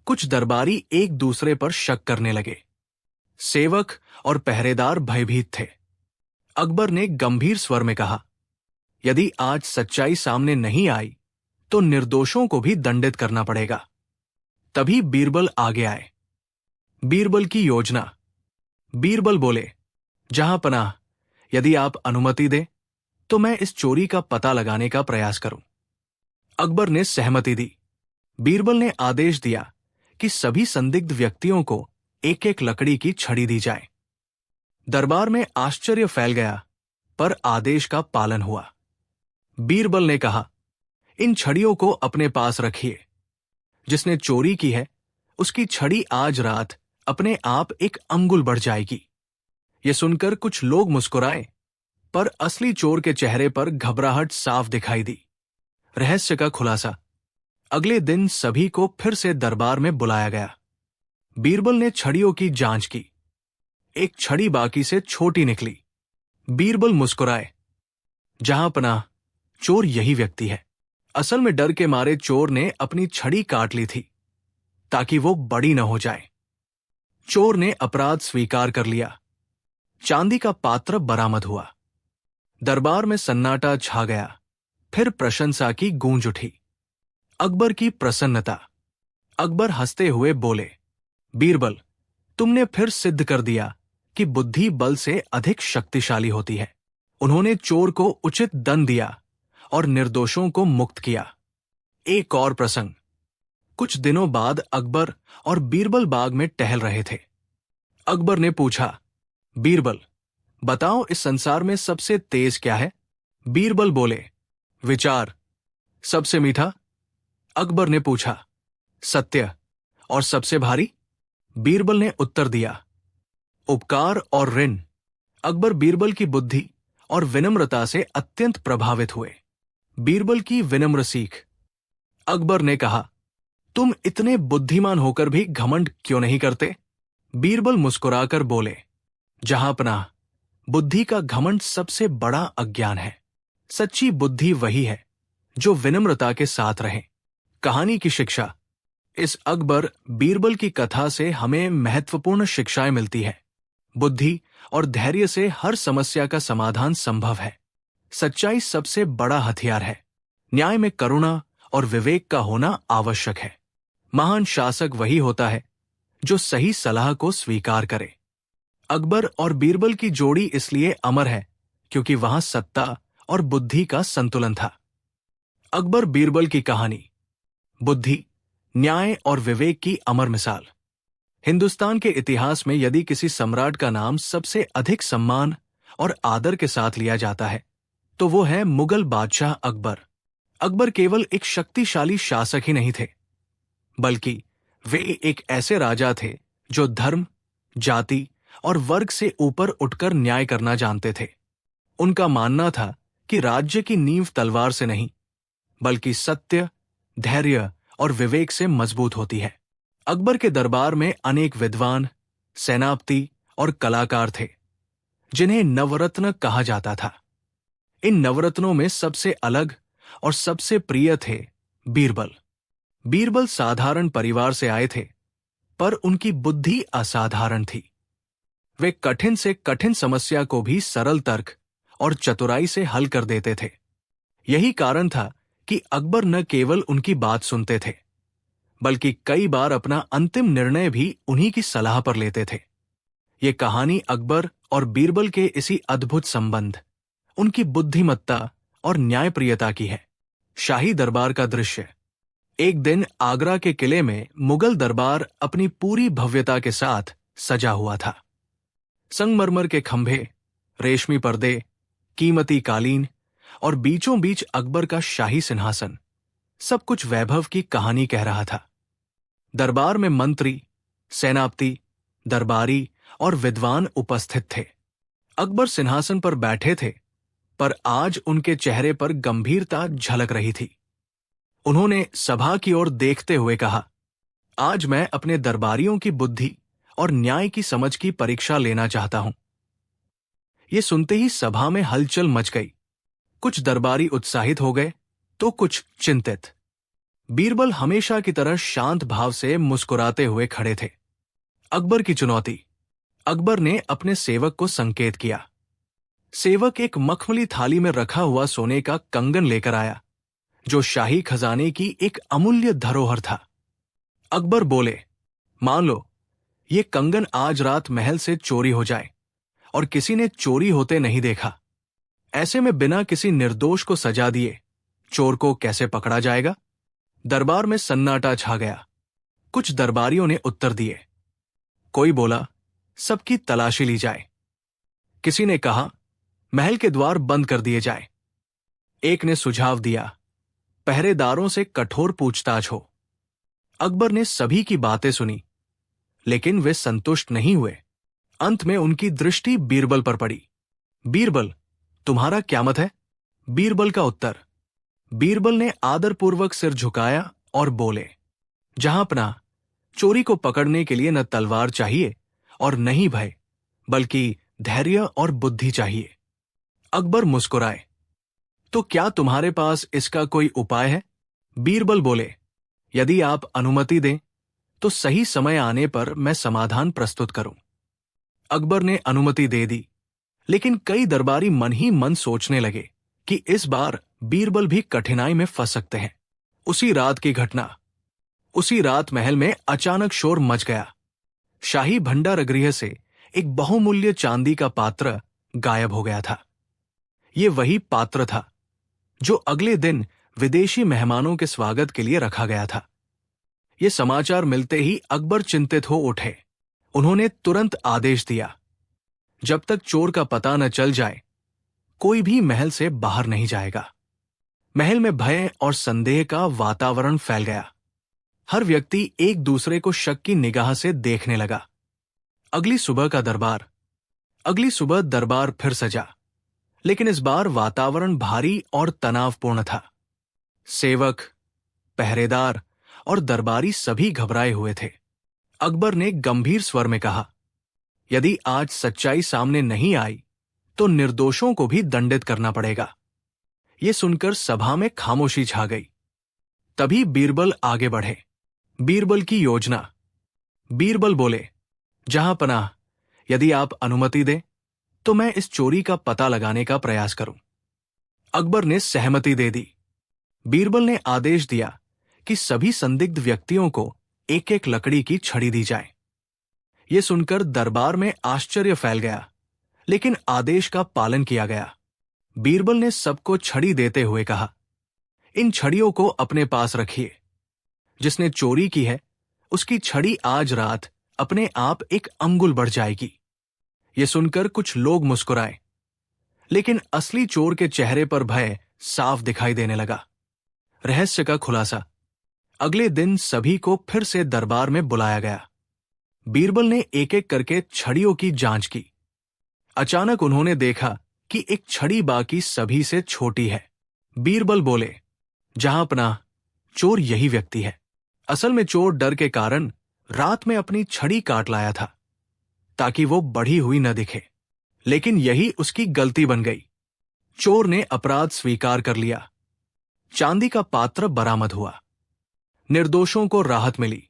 कुछ दरबारी एक दूसरे पर शक करने लगे। सेवक और पहरेदार भयभीत थे। अकबर ने गंभीर स्वर में कहा, यदि आज सच्चाई सामने नहीं आई तो निर्दोषों को भी दंडित करना पड़ेगा। तभी बीरबल आगे आए। बीरबल की योजना। बीरबल बोले, जहांपनाह, यदि आप अनुमति दें तो मैं इस चोरी का पता लगाने का प्रयास करूं। अकबर ने सहमति दी। बीरबल ने आदेश दिया कि सभी संदिग्ध व्यक्तियों को एक एक लकड़ी की छड़ी दी जाए। दरबार में आश्चर्य फैल गया, पर आदेश का पालन हुआ। बीरबल ने कहा, इन छड़ियों को अपने पास रखिए। जिसने चोरी की है उसकी छड़ी आज रात अपने आप एक अंगुल बढ़ जाएगी। यह सुनकर कुछ लोग मुस्कुराए, पर असली चोर के चेहरे पर घबराहट साफ दिखाई दी। रहस्य का खुलासा। अगले दिन सभी को फिर से दरबार में बुलाया गया। बीरबल ने छड़ियों की जांच की। एक छड़ी बाकी से छोटी निकली। बीरबल मुस्कुराए, जहांपनाह, चोर यही व्यक्ति है। असल में डर के मारे चोर ने अपनी छड़ी काट ली थी ताकि वो बड़ी न हो जाए। चोर ने अपराध स्वीकार कर लिया। चांदी का पात्र बरामद हुआ। दरबार में सन्नाटा छा गया। फिर प्रशंसा की गूंज उठी। अकबर की प्रसन्नता। अकबर हंसते हुए बोले, बीरबल, तुमने फिर सिद्ध कर दिया कि बुद्धि बल से अधिक शक्तिशाली होती है। उन्होंने चोर को उचित दंड दिया और निर्दोषों को मुक्त किया। एक और प्रसंग। कुछ दिनों बाद अकबर और बीरबल बाग में टहल रहे थे। अकबर ने पूछा, बीरबल, बताओ इस संसार में सबसे तेज क्या है? बीरबल बोले, विचार। सबसे मीठा? अकबर ने पूछा, सत्य। और सबसे भारी? बीरबल ने उत्तर दिया, उपकार और ऋण। अकबर बीरबल की बुद्धि और विनम्रता से अत्यंत प्रभावित हुए। बीरबल की विनम्र सीख। अकबर ने कहा, तुम इतने बुद्धिमान होकर भी घमंड क्यों नहीं करते? बीरबल मुस्कुराकर बोले, जहांपनाह, बुद्धि का घमंड सबसे बड़ा अज्ञान है। सच्ची बुद्धि वही है जो विनम्रता के साथ रहे। कहानी की शिक्षा। इस अकबर बीरबल की कथा से हमें महत्वपूर्ण शिक्षाएं मिलती है। बुद्धि और धैर्य से हर समस्या का समाधान संभव है। सच्चाई सबसे बड़ा हथियार है। न्याय में करुणा और विवेक का होना आवश्यक है। महान शासक वही होता है जो सही सलाह को स्वीकार करे। अकबर और बीरबल की जोड़ी इसलिए अमर है क्योंकि वहां सत्ता और बुद्धि का संतुलन था। अकबर बीरबल की कहानी। बुद्धि, न्याय और विवेक की अमर मिसाल। हिंदुस्तान के इतिहास में यदि किसी सम्राट का नाम सबसे अधिक सम्मान और आदर के साथ लिया जाता है तो वो है मुगल बादशाह अकबर। अकबर केवल एक शक्तिशाली शासक ही नहीं थे, बल्कि वे एक ऐसे राजा थे जो धर्म, जाति और वर्ग से ऊपर उठकर न्याय करना जानते थे। उनका मानना था कि राज्य की नींव तलवार से नहीं, बल्कि सत्य, धैर्य और विवेक से मजबूत होती है। अकबर के दरबार में अनेक विद्वान, सेनापति और कलाकार थे, जिन्हें नवरत्न कहा जाता था। इन नवरत्नों में सबसे अलग और सबसे प्रिय थे बीरबल। बीरबल साधारण परिवार से आए थे, पर उनकी बुद्धि असाधारण थी। वे कठिन से कठिन समस्या को भी सरल तर्क और चतुराई से हल कर देते थे। यही कारण था कि अकबर न केवल उनकी बात सुनते थे, बल्कि कई बार अपना अंतिम निर्णय भी उन्हीं की सलाह पर लेते थे। ये कहानी अकबर और बीरबल के इसी अद्भुत संबंध, उनकी बुद्धिमत्ता और न्यायप्रियता की है। शाही दरबार का दृश्य। एक दिन आगरा के किले में मुगल दरबार अपनी पूरी भव्यता के साथ सजा हुआ था। संगमरमर के खंभे, रेशमी पर्दे, कीमती कालीन और बीचों बीच अकबर का शाही सिंहासन, सब कुछ वैभव की कहानी कह रहा था। दरबार में मंत्री, सेनापति, दरबारी और विद्वान उपस्थित थे। अकबर सिंहासन पर बैठे थे, पर आज उनके चेहरे पर गंभीरता झलक रही थी। उन्होंने सभा की ओर देखते हुए कहा, आज मैं अपने दरबारियों की बुद्धि और न्याय की समझ की परीक्षा लेना चाहता हूं। ये सुनते ही सभा में हलचल मच गई। कुछ दरबारी उत्साहित हो गए, तो कुछ चिंतित। बीरबल हमेशा की तरह शांत भाव से मुस्कुराते हुए खड़े थे। अकबर की चुनौती। अकबर ने अपने सेवक को संकेत किया। सेवक एक मखमली थाली में रखा हुआ सोने का कंगन लेकर आया, जो शाही खजाने की एक अमूल्य धरोहर था। अकबर बोले, मान लो ये कंगन आज रात महल से चोरी हो जाए और किसी ने चोरी होते नहीं देखा, ऐसे में बिना किसी निर्दोष को सजा दिए चोर को कैसे पकड़ा जाएगा? दरबार में सन्नाटा छा गया। कुछ दरबारियों ने उत्तर दिए। कोई बोला, सबकी तलाशी ली जाए। किसी ने कहा, महल के द्वार बंद कर दिए जाए। एक ने सुझाव दिया, पहरेदारों से कठोर पूछताछ हो। अकबर ने सभी की बातें सुनी, लेकिन वे संतुष्ट नहीं हुए। अंत में उनकी दृष्टि बीरबल पर पड़ी। बीरबल, तुम्हारा क्या मत है? बीरबल का उत्तर। बीरबल ने आदरपूर्वक सिर झुकाया और बोले, जहांपना, चोरी को पकड़ने के लिए न तलवार चाहिए और न ही भय, बल्कि धैर्य और बुद्धि चाहिए। अकबर मुस्कुराए, तो क्या तुम्हारे पास इसका कोई उपाय है? बीरबल बोले, यदि आप अनुमति दें तो सही समय आने पर मैं समाधान प्रस्तुत करूं। अकबर ने अनुमति दे दी, लेकिन कई दरबारी मन ही मन सोचने लगे कि इस बार बीरबल भी कठिनाई में फंस सकते हैं। उसी रात की घटना। उसी रात महल में अचानक शोर मच गया। शाही भंडार गृह से एक बहुमूल्य चांदी का पात्र गायब हो गया था। ये वही पात्र था जो अगले दिन विदेशी मेहमानों के स्वागत के लिए रखा गया था। ये समाचार मिलते ही अकबर चिंतित हो उठे। उन्होंने तुरंत आदेश दिया, जब तक चोर का पता न चल जाए, कोई भी महल से बाहर नहीं जाएगा। महल में भय और संदेह का वातावरण फैल गया। हर व्यक्ति एक दूसरे को शक की निगाह से देखने लगा। अगली सुबह दरबार फिर सजा, लेकिन इस बार वातावरण भारी और तनावपूर्ण था। सेवक, पहरेदार और दरबारी सभी घबराए हुए थे। अकबर ने गंभीर स्वर में कहा, यदि आज सच्चाई सामने नहीं आई तो निर्दोषों को भी दंडित करना पड़ेगा। ये सुनकर सभा में खामोशी छा गई। तभी बीरबल आगे बढ़े। बीरबल की योजना। बीरबल बोले, जहां पनाह, यदि आप अनुमति दें तो मैं इस चोरी का पता लगाने का प्रयास करूं। अकबर ने सहमति दे दी। बीरबल ने आदेश दिया कि सभी संदिग्ध व्यक्तियों को एक एक लकड़ी की छड़ी दी जाए। यह सुनकर दरबार में आश्चर्य फैल गया, लेकिन आदेश का पालन किया गया। बीरबल ने सबको छड़ी देते हुए कहा, इन छड़ियों को अपने पास रखिए। जिसने चोरी की है उसकी छड़ी आज रात अपने आप एक अंगुल बढ़ जाएगी। यह सुनकर कुछ लोग मुस्कुराए, लेकिन असली चोर के चेहरे पर भय साफ दिखाई देने लगा। रहस्य का खुलासा। अगले दिन सभी को फिर से दरबार में बुलाया गया। बीरबल ने एक एक करके छड़ियों की जांच की। अचानक उन्होंने देखा कि एक छड़ी बाकी सभी से छोटी है। बीरबल बोले, जहांपनाह, चोर यही व्यक्ति है। असल में चोर डर के कारण रात में अपनी छड़ी काट लाया था ताकि वो बढ़ी हुई न दिखे, लेकिन यही उसकी गलती बन गई। चोर ने अपराध स्वीकार कर लिया। चांदी का पात्र बरामद हुआ। निर्दोषों को राहत मिली।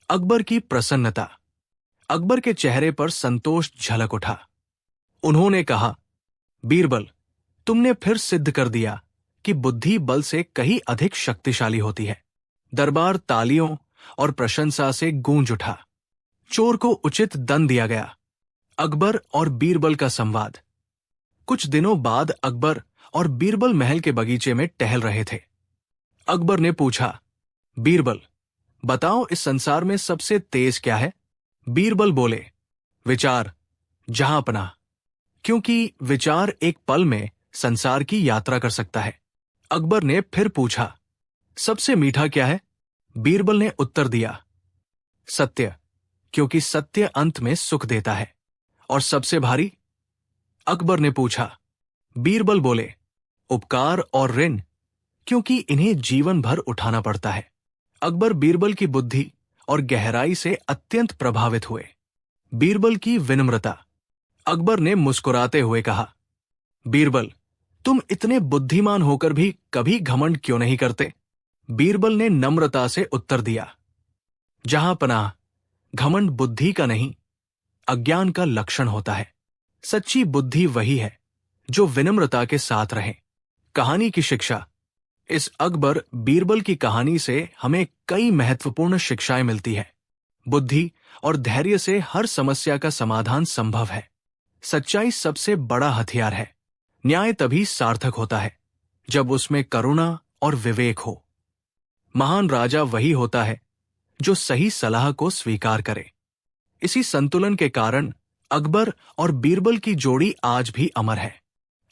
अकबर की प्रसन्नता। अकबर के चेहरे पर संतोष झलक उठा। उन्होंने कहा, बीरबल, तुमने फिर सिद्ध कर दिया कि बुद्धि बल से कहीं अधिक शक्तिशाली होती है। दरबार तालियों और प्रशंसा से गूंज उठा। चोर को उचित दंड दिया गया। अकबर और बीरबल का संवाद। कुछ दिनों बाद अकबर और बीरबल महल के बगीचे में टहल रहे थे। अकबर ने पूछा, बीरबल, बताओ इस संसार में सबसे तेज क्या है? बीरबल बोले, विचार, जहांपनाह, क्योंकि विचार एक पल में संसार की यात्रा कर सकता है। अकबर ने फिर पूछा, सबसे मीठा क्या है? बीरबल ने उत्तर दिया, सत्य, क्योंकि सत्य अंत में सुख देता है। और सबसे भारी? अकबर ने पूछा। बीरबल बोले, उपकार और ऋण, क्योंकि इन्हें जीवन भर उठाना पड़ता है। अकबर बीरबल की बुद्धि और गहराई से अत्यंत प्रभावित हुए। बीरबल की विनम्रता। अकबर ने मुस्कुराते हुए कहा, बीरबल, तुम इतने बुद्धिमान होकर भी कभी घमंड क्यों नहीं करते? बीरबल ने नम्रता से उत्तर दिया, जहांपनाह, घमंड बुद्धि का नहीं, अज्ञान का लक्षण होता है। सच्ची बुद्धि वही है जो विनम्रता के साथ रहे। कहानी की शिक्षा। इस अकबर बीरबल की कहानी से हमें कई महत्वपूर्ण शिक्षाएं मिलती है। बुद्धि और धैर्य से हर समस्या का समाधान संभव है। सच्चाई सबसे बड़ा हथियार है। न्याय तभी सार्थक होता है जब उसमें करुणा और विवेक हो। महान राजा वही होता है जो सही सलाह को स्वीकार करे। इसी संतुलन के कारण अकबर और बीरबल की जोड़ी आज भी अमर है।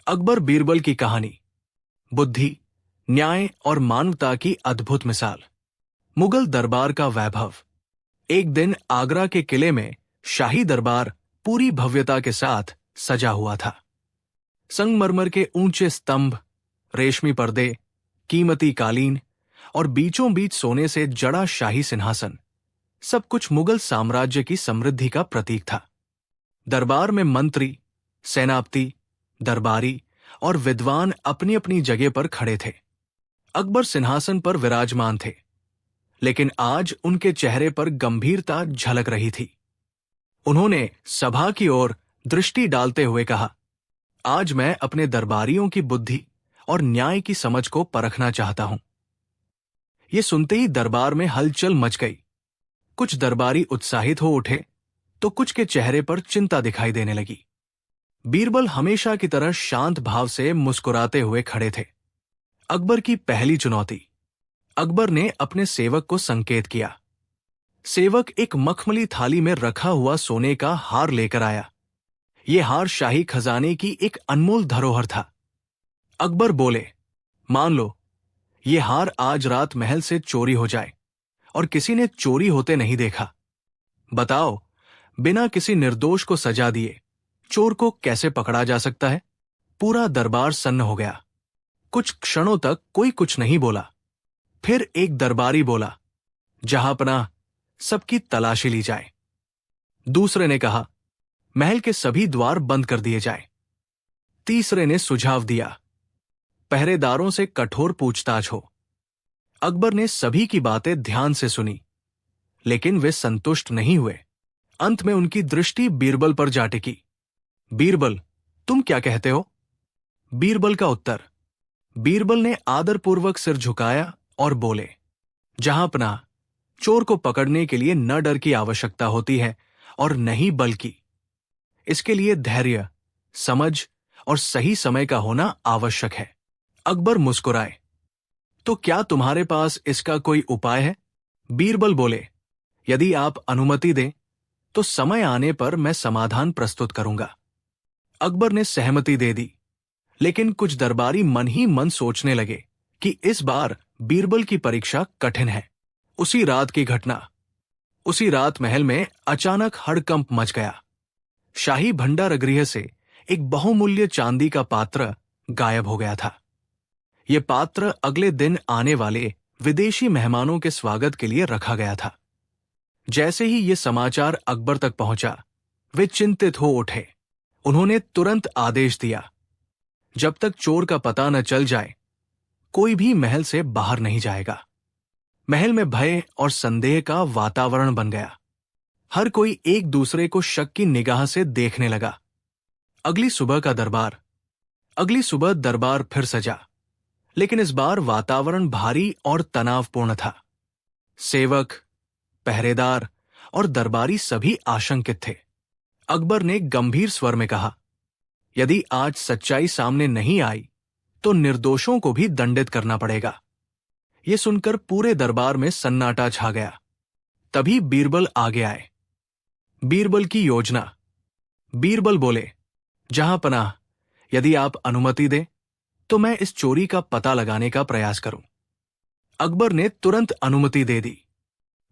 अकबर बीरबल की कहानी बुद्धि, न्याय और मानवता की अद्भुत मिसाल। मुगल दरबार का वैभव। एक दिन आगरा के किले में शाही दरबार पूरी भव्यता के साथ सजा हुआ था। संगमरमर के ऊंचे स्तंभ, रेशमी पर्दे, कीमती कालीन और बीचों बीच सोने से जड़ा शाही सिंहासन, सब कुछ मुगल साम्राज्य की समृद्धि का प्रतीक था। दरबार में मंत्री, सेनापति, दरबारी और विद्वान अपनी अपनी जगह पर खड़े थे। अकबर सिंहासन पर विराजमान थे, लेकिन आज उनके चेहरे पर गंभीरता झलक रही थी। उन्होंने सभा की ओर दृष्टि डालते हुए कहा, आज मैं अपने दरबारियों की बुद्धि और न्याय की समझ को परखना चाहता हूं। ये सुनते ही दरबार में हलचल मच गई। कुछ दरबारी उत्साहित हो उठे तो कुछ के चेहरे पर चिंता दिखाई देने लगी। बीरबल हमेशा की तरह शांत भाव से मुस्कुराते हुए खड़े थे। अकबर की पहली चुनौती। अकबर ने अपने सेवक को संकेत किया। सेवक एक मखमली थाली में रखा हुआ सोने का हार लेकर आया। यह हार शाही खजाने की एक अनमोल धरोहर था। अकबर बोले, मान लो यह हार आज रात महल से चोरी हो जाए और किसी ने चोरी होते नहीं देखा। बताओ, बिना किसी निर्दोष को सजा दिए चोर को कैसे पकड़ा जा सकता है? पूरा दरबार सन्न हो गया। कुछ क्षणों तक कोई कुछ नहीं बोला। फिर एक दरबारी बोला, जहांपनाह, सबकी तलाशी ली जाए। दूसरे ने कहा, महल के सभी द्वार बंद कर दिए जाए। तीसरे ने सुझाव दिया, पहरेदारों से कठोर पूछताछ हो। अकबर ने सभी की बातें ध्यान से सुनी, लेकिन वे संतुष्ट नहीं हुए। अंत में उनकी दृष्टि बीरबल पर जा टिकी। बीरबल, तुम क्या कहते हो? बीरबल का उत्तर। बीरबल ने आदरपूर्वक सिर झुकाया और बोले, जहांपनाह, चोर को पकड़ने के लिए न डर की आवश्यकता होती है और न ही बल की। इसके लिए धैर्य, समझ और सही समय का होना आवश्यक है। अकबर मुस्कुराए, तो क्या तुम्हारे पास इसका कोई उपाय है? बीरबल बोले, यदि आप अनुमति दें तो समय आने पर मैं समाधान प्रस्तुत करूंगा। अकबर ने सहमति दे दी, लेकिन कुछ दरबारी मन ही मन सोचने लगे कि इस बार बीरबल की परीक्षा कठिन है। उसी रात की घटना। उसी रात महल में अचानक हड़कंप मच गया। शाही भंडारगृह से एक बहुमूल्य चांदी का पात्र गायब हो गया था। यह पात्र अगले दिन आने वाले विदेशी मेहमानों के स्वागत के लिए रखा गया था। जैसे ही यह समाचार अकबर तक पहुंचा, वे चिंतित हो उठे। उन्होंने तुरंत आदेश दिया, जब तक चोर का पता न चल जाए, कोई भी महल से बाहर नहीं जाएगा। महल में भय और संदेह का वातावरण बन गया। हर कोई एक दूसरे को शक की निगाह से देखने लगा। अगली सुबह दरबार फिर सजा, लेकिन इस बार वातावरण भारी और तनावपूर्ण था। सेवक, पहरेदार और दरबारी सभी आशंकित थे। अकबर ने गंभीर स्वर में कहा, यदि आज सच्चाई सामने नहीं आई तो निर्दोषों को भी दंडित करना पड़ेगा। यह सुनकर पूरे दरबार में सन्नाटा छा गया। तभी बीरबल आगे आए। बीरबल की योजना। बीरबल बोले, जहांपनाह, यदि आप अनुमति दें तो मैं इस चोरी का पता लगाने का प्रयास करूं। अकबर ने तुरंत अनुमति दे दी।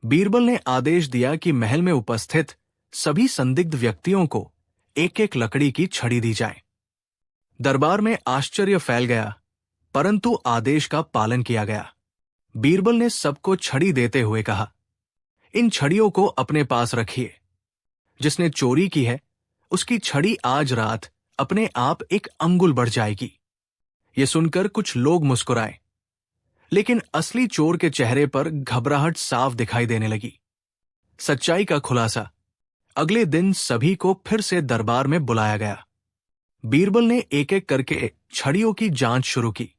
बीरबल ने आदेश दिया कि महल में उपस्थित सभी संदिग्ध व्यक्तियों को एक एक लकड़ी की छड़ी दी जाए। दरबार में आश्चर्य फैल गया, परंतु आदेश का पालन किया गया। बीरबल ने सबको छड़ी देते हुए कहा, इन छड़ियों को अपने पास रखिए। जिसने चोरी की है, उसकी छड़ी आज रात अपने आप एक अंगुल बढ़ जाएगी। यह सुनकर कुछ लोग मुस्कुराए, लेकिन असली चोर के चेहरे पर घबराहट साफ दिखाई देने लगी। सच्चाई का खुलासा। अगले दिन सभी को फिर से दरबार में बुलाया गया। बीरबल ने एक एक करके छड़ियों की जांच शुरू की।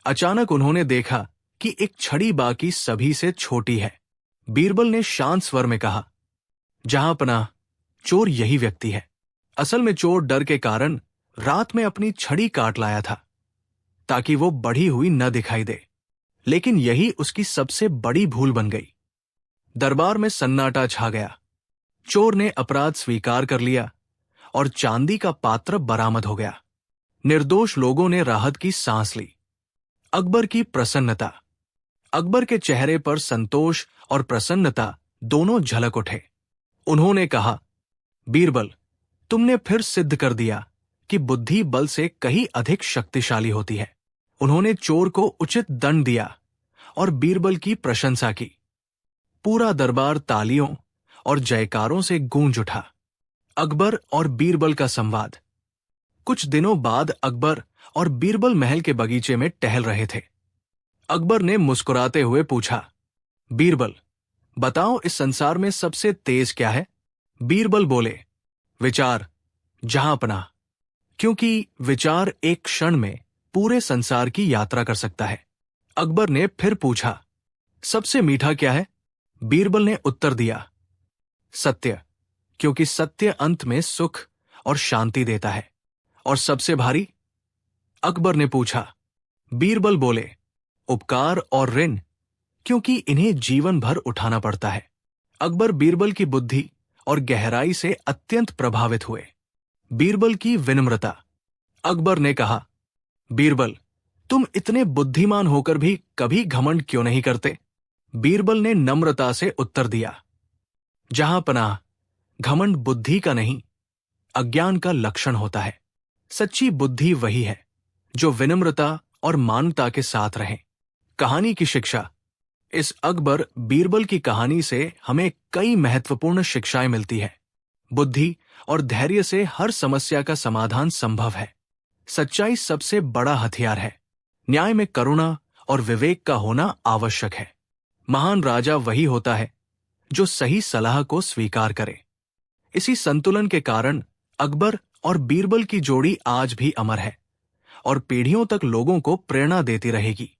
अचानक उन्होंने देखा कि एक छड़ी बाकी सभी से छोटी है। बीरबल ने शांत स्वर में कहा, जहांपनाह, चोर यही व्यक्ति है। असल में चोर डर के कारण रात में अपनी छड़ी काट लाया था, ताकि वो बढ़ी हुई न दिखाई दे, लेकिन यही उसकी सबसे बड़ी भूल बन गई। दरबार में सन्नाटा छा गया। चोर ने अपराध स्वीकार कर लिया और चांदी का पात्र बरामद हो गया। निर्दोष लोगों ने राहत की सांस ली। अकबर की प्रसन्नता। अकबर के चेहरे पर संतोष और प्रसन्नता दोनों झलक उठे। उन्होंने कहा, बीरबल, तुमने फिर सिद्ध कर दिया कि बुद्धि बल से कहीं अधिक शक्तिशाली होती है। उन्होंने चोर को उचित दंड दिया और बीरबल की प्रशंसा की। पूरा दरबार तालियों और जयकारों से गूंज उठा। अकबर और बीरबल का संवाद। कुछ दिनों बाद अकबर और बीरबल महल के बगीचे में टहल रहे थे। अकबर ने मुस्कुराते हुए पूछा, बीरबल, बताओ इस संसार में सबसे तेज क्या है? बीरबल बोले, विचार, जहांपनाह, क्योंकि विचार एक क्षण में पूरे संसार की यात्रा कर सकता है। अकबर ने फिर पूछा, सबसे मीठा क्या है? बीरबल ने उत्तर दिया, सत्य, क्योंकि सत्य अंत में सुख और शांति देता है। और सबसे भारी? अकबर ने पूछा। बीरबल बोले, उपकार और ऋण, क्योंकि इन्हें जीवन भर उठाना पड़ता है। अकबर बीरबल की बुद्धि और गहराई से अत्यंत प्रभावित हुए। बीरबल की विनम्रता। अकबर ने कहा, बीरबल, तुम इतने बुद्धिमान होकर भी कभी घमंड क्यों नहीं करते? बीरबल ने नम्रता से उत्तर दिया, जहांपनाह, घमंड बुद्धि का नहीं, अज्ञान का लक्षण होता है। सच्ची बुद्धि वही है जो विनम्रता और मानवता के साथ रहे। कहानी की शिक्षा। इस अकबर बीरबल की कहानी से हमें कई महत्वपूर्ण शिक्षाएं मिलती है। बुद्धि और धैर्य से हर समस्या का समाधान संभव है। सच्चाई सबसे बड़ा हथियार है। न्याय में करुणा और विवेक का होना आवश्यक है। महान राजा वही होता है जो सही सलाह को स्वीकार करे। इसी संतुलन के कारण अकबर और बीरबल की जोड़ी आज भी अमर है और पीढ़ियों तक लोगों को प्रेरणा देती रहेगी।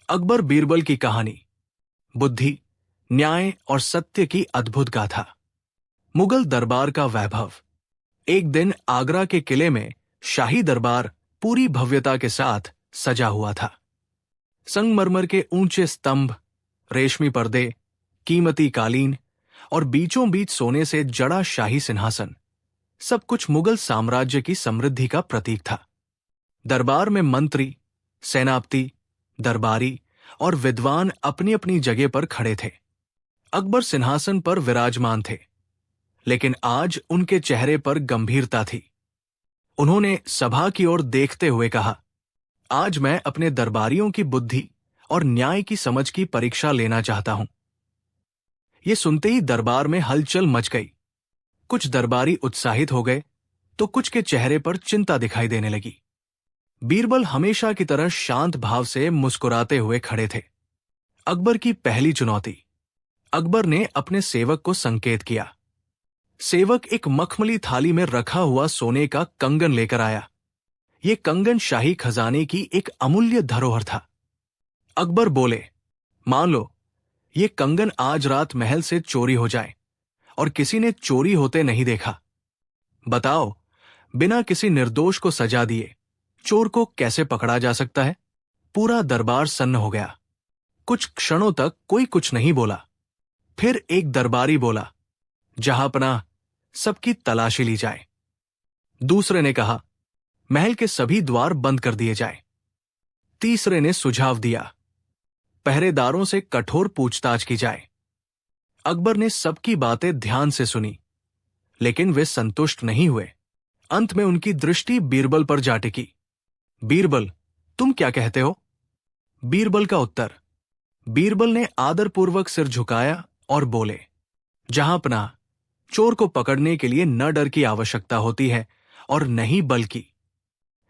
अकबर बीरबल की कहानी, बुद्धि, न्याय और सत्य की अद्भुत गाथा। मुगल दरबार का वैभव। एक दिन आगरा के किले में शाही दरबार पूरी भव्यता के साथ सजा हुआ था। संगमरमर के ऊंचे स्तंभ, रेशमी पर्दे, कीमती कालीन और बीचों बीच सोने से जड़ा शाही सिंहासन, सब कुछ मुगल साम्राज्य की समृद्धि का प्रतीक था। दरबार में मंत्री, सेनापति, दरबारी और विद्वान अपनी अपनी जगह पर खड़े थे। अकबर सिंहासन पर विराजमान थे, लेकिन आज उनके चेहरे पर गंभीरता थी। उन्होंने सभा की ओर देखते हुए कहा, आज मैं अपने दरबारियों की बुद्धि और न्याय की समझ की परीक्षा लेना चाहता हूं। ये सुनते ही दरबार में हलचल मच गई। कुछ दरबारी उत्साहित हो गए तो कुछ के चेहरे पर चिंता दिखाई देने लगी। बीरबल हमेशा की तरह शांत भाव से मुस्कुराते हुए खड़े थे। अकबर की पहली चुनौती। अकबर ने अपने सेवक को संकेत किया। सेवक एक मखमली थाली में रखा हुआ सोने का कंगन लेकर आया। ये कंगन शाही खजाने की एक अमूल्य धरोहर था। अकबर बोले, मान लो ये कंगन आज रात महल से चोरी हो जाए और किसी ने चोरी होते नहीं देखा। बताओ, बिना किसी निर्दोष को सजा दिए चोर को कैसे पकड़ा जा सकता है? पूरा दरबार सन्न हो गया। कुछ क्षणों तक कोई कुछ नहीं बोला। फिर एक दरबारी बोला, जहांपनाह, सबकी तलाशी ली जाए। दूसरे ने कहा, महल के सभी द्वार बंद कर दिए जाए। तीसरे ने सुझाव दिया, पहरेदारों से कठोर पूछताछ की जाए। अकबर ने सबकी बातें ध्यान से सुनी, लेकिन वे संतुष्ट नहीं हुए। अंत में उनकी दृष्टि बीरबल पर जा टिकी। बीरबल, तुम क्या कहते हो? बीरबल का उत्तर। बीरबल ने आदरपूर्वक सिर झुकाया और बोले, जहांपनाह, चोर को पकड़ने के लिए न डर की आवश्यकता होती है और नहीं बल की।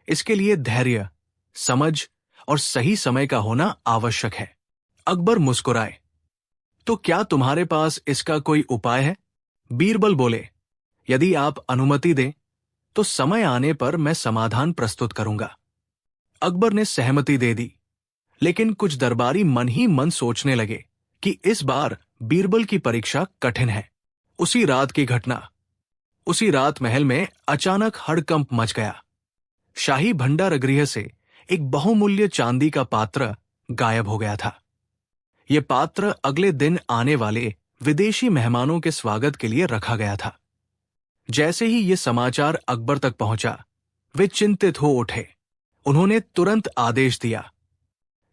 इसके लिए धैर्य, समझ और सही समय का होना आवश्यक है। अकबर मुस्कुराए, तो क्या तुम्हारे पास इसका कोई उपाय है? बीरबल बोले, यदि आप अनुमति दें तो समय आने पर मैं समाधान प्रस्तुत करूंगा। अकबर ने सहमति दे दी, लेकिन कुछ दरबारी मन ही मन सोचने लगे कि इस बार बीरबल की परीक्षा कठिन है। उसी रात की घटना। उसी रात महल में अचानक हड़कंप मच गया। शाही भंडारगृह से एक बहुमूल्य चांदी का पात्र गायब हो गया था। यह पात्र अगले दिन आने वाले विदेशी मेहमानों के स्वागत के लिए रखा गया था। जैसे ही यह समाचार अकबर तक पहुंचा, वे चिंतित हो उठे। उन्होंने तुरंत आदेश दिया,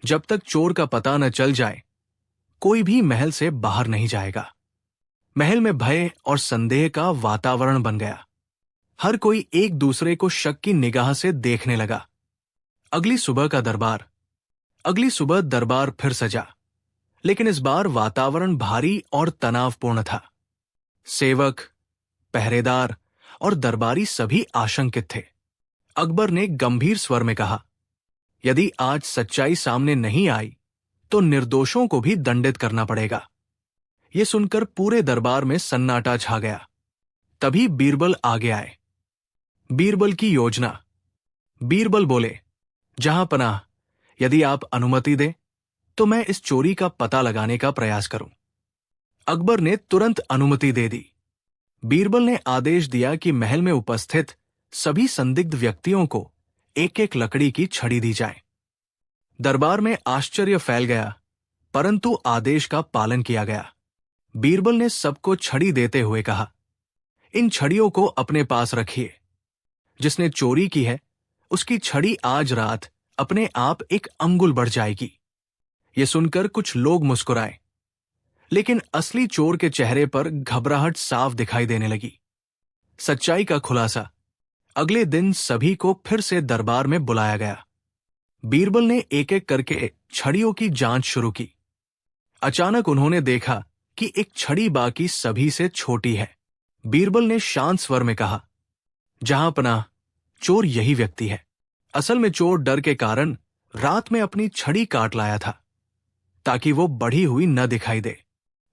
जब तक चोर का पता न चल जाए कोई भी महल से बाहर नहीं जाएगा। महल में भय और संदेह का वातावरण बन गया। हर कोई एक दूसरे को शक की निगाह से देखने लगा। अगली सुबह दरबार फिर सजा, लेकिन इस बार वातावरण भारी और तनावपूर्ण था। सेवक, पहरेदार और दरबारी सभी आशंकित थे। अकबर ने गंभीर स्वर में कहा, यदि आज सच्चाई सामने नहीं आई तो निर्दोषों को भी दंडित करना पड़ेगा। यह सुनकर पूरे दरबार में सन्नाटा छा गया। तभी बीरबल आगे आए। बीरबल की योजना। बीरबल बोले, जहांपनाह, यदि आप अनुमति दें तो मैं इस चोरी का पता लगाने का प्रयास करूं। अकबर ने तुरंत अनुमति दे दी। बीरबल ने आदेश दिया कि महल में उपस्थित सभी संदिग्ध व्यक्तियों को एक एक लकड़ी की छड़ी दी जाए। दरबार में आश्चर्य फैल गया, परंतु आदेश का पालन किया गया। बीरबल ने सबको छड़ी देते हुए कहा, इन छड़ियों को अपने पास रखिए। जिसने चोरी की है उसकी छड़ी आज रात अपने आप एक अंगुल बढ़ जाएगी। यह सुनकर कुछ लोग मुस्कुराए, लेकिन असली चोर के चेहरे पर घबराहट साफ दिखाई देने लगी। सच्चाई का खुलासा। अगले दिन सभी को फिर से दरबार में बुलाया गया। बीरबल ने एक एक करके छड़ियों की जांच शुरू की। अचानक उन्होंने देखा कि एक छड़ी बाकी सभी से छोटी है। बीरबल ने शांत स्वर में कहा, जहांपनाह, चोर यही व्यक्ति है। असल में चोर डर के कारण रात में अपनी छड़ी काट लाया था ताकि वो बढ़ी हुई न दिखाई दे,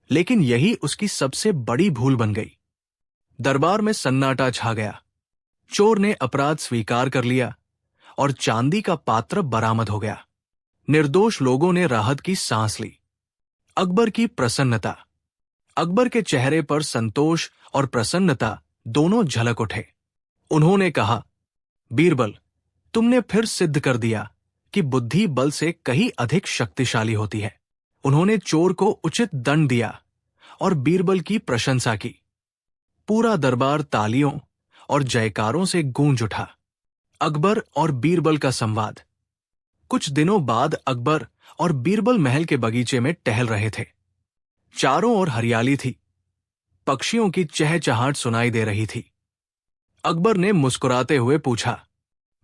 लेकिन यही उसकी सबसे बड़ी भूल बन गई। दरबार में सन्नाटा छा गया। चोर ने अपराध स्वीकार कर लिया और चांदी का पात्र बरामद हो गया। निर्दोष लोगों ने राहत की सांस ली। अकबर की प्रसन्नता। अकबर के चेहरे पर संतोष और प्रसन्नता दोनों झलक उठे। उन्होंने कहा, बीरबल, तुमने फिर सिद्ध कर दिया कि बुद्धि बल से कहीं अधिक शक्तिशाली होती है। उन्होंने चोर को उचित दंड दिया और बीरबल की प्रशंसा की। पूरा दरबार तालियों और जयकारों से गूंज उठा। अकबर और बीरबल का संवाद। कुछ दिनों बाद अकबर और बीरबल महल के बगीचे में टहल रहे थे। चारों ओर हरियाली थी, पक्षियों की चहचहाट सुनाई दे रही थी। अकबर ने मुस्कुराते हुए पूछा,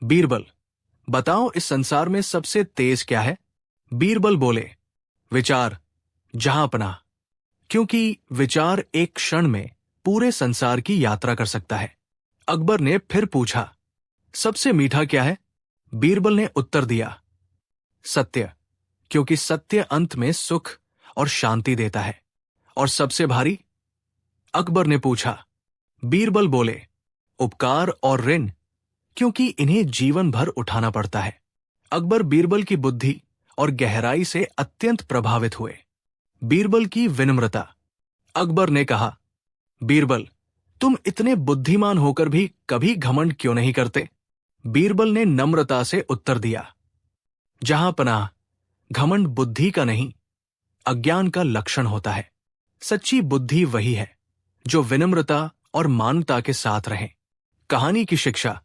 बीरबल, बताओ इस संसार में सबसे तेज क्या है? बीरबल बोले, विचार, जहांपनाह, क्योंकि विचार एक क्षण में पूरे संसार की यात्रा कर सकता है। अकबर ने फिर पूछा, सबसे मीठा क्या है? बीरबल ने उत्तर दिया, सत्य, क्योंकि सत्य अंत में सुख और शांति देता है। और सबसे भारी? अकबर ने पूछा। बीरबल बोले, उपकार और ऋण, क्योंकि इन्हें जीवन भर उठाना पड़ता है। अकबर बीरबल की बुद्धि और गहराई से अत्यंत प्रभावित हुए। बीरबल की विनम्रता। अकबर ने कहा, बीरबल, तुम इतने बुद्धिमान होकर भी कभी घमंड क्यों नहीं करते? बीरबल ने नम्रता से उत्तर दिया, जहांपनाह, घमंड बुद्धि का नहीं, अज्ञान का लक्षण होता है। सच्ची बुद्धि वही है जो विनम्रता और मानवता के साथ रहे। कहानी की शिक्षा।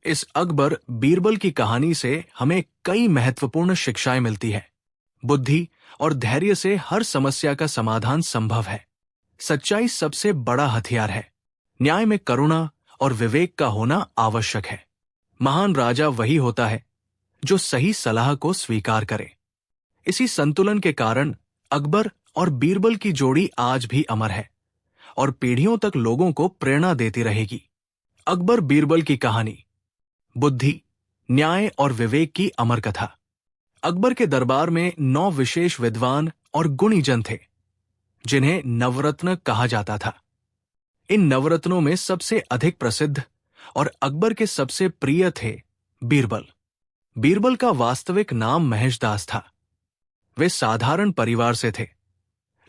इस अकबर बीरबल की कहानी से हमें कई महत्वपूर्ण शिक्षाएं मिलती है। बुद्धि और धैर्य से हर समस्या का समाधान संभव है। सच्चाई सबसे बड़ा हथियार है। न्याय में करुणा और विवेक का होना आवश्यक है। महान राजा वही होता है जो सही सलाह को स्वीकार करे। इसी संतुलन के कारण अकबर और बीरबल की जोड़ी आज भी अमर है और पीढ़ियों तक लोगों को प्रेरणा देती रहेगी। अकबर बीरबल की कहानी, बुद्धि, न्याय और विवेक की अमर कथा। अकबर के दरबार में 9 विशेष विद्वान और गुणीजन थे, जिन्हें नवरत्न कहा जाता था। इन नवरत्नों में सबसे अधिक प्रसिद्ध और अकबर के सबसे प्रिय थे बीरबल। बीरबल का वास्तविक नाम महेशदास था। वे साधारण परिवार से थे,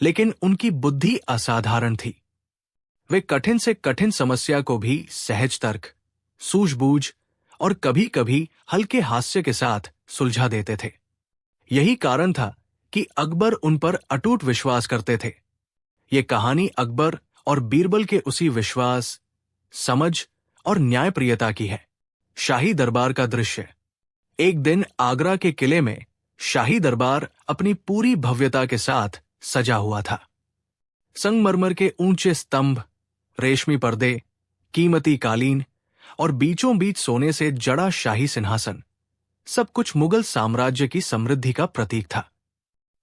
लेकिन उनकी बुद्धि असाधारण थी। वे कठिन से कठिन समस्या को भी सहज तर्क, सूझबूझ और कभी-कभी हल्के हास्य के साथ सुलझा देते थे। यही कारण था कि अकबर उन पर अटूट विश्वास करते थे। ये कहानी अकबर और बीरबल के उसी विश्वास, समझ और न्यायप्रियता की है। शाही दरबार का दृश्य। एक दिन आगरा के किले में शाही दरबार अपनी पूरी भव्यता के साथ सजा हुआ था। संगमरमर के ऊंचे स्तंभ, रेशमी पर्दे, कीमती कालीन और बीचों बीच सोने से जड़ा शाही सिंहासन, सब कुछ मुगल साम्राज्य की समृद्धि का प्रतीक था।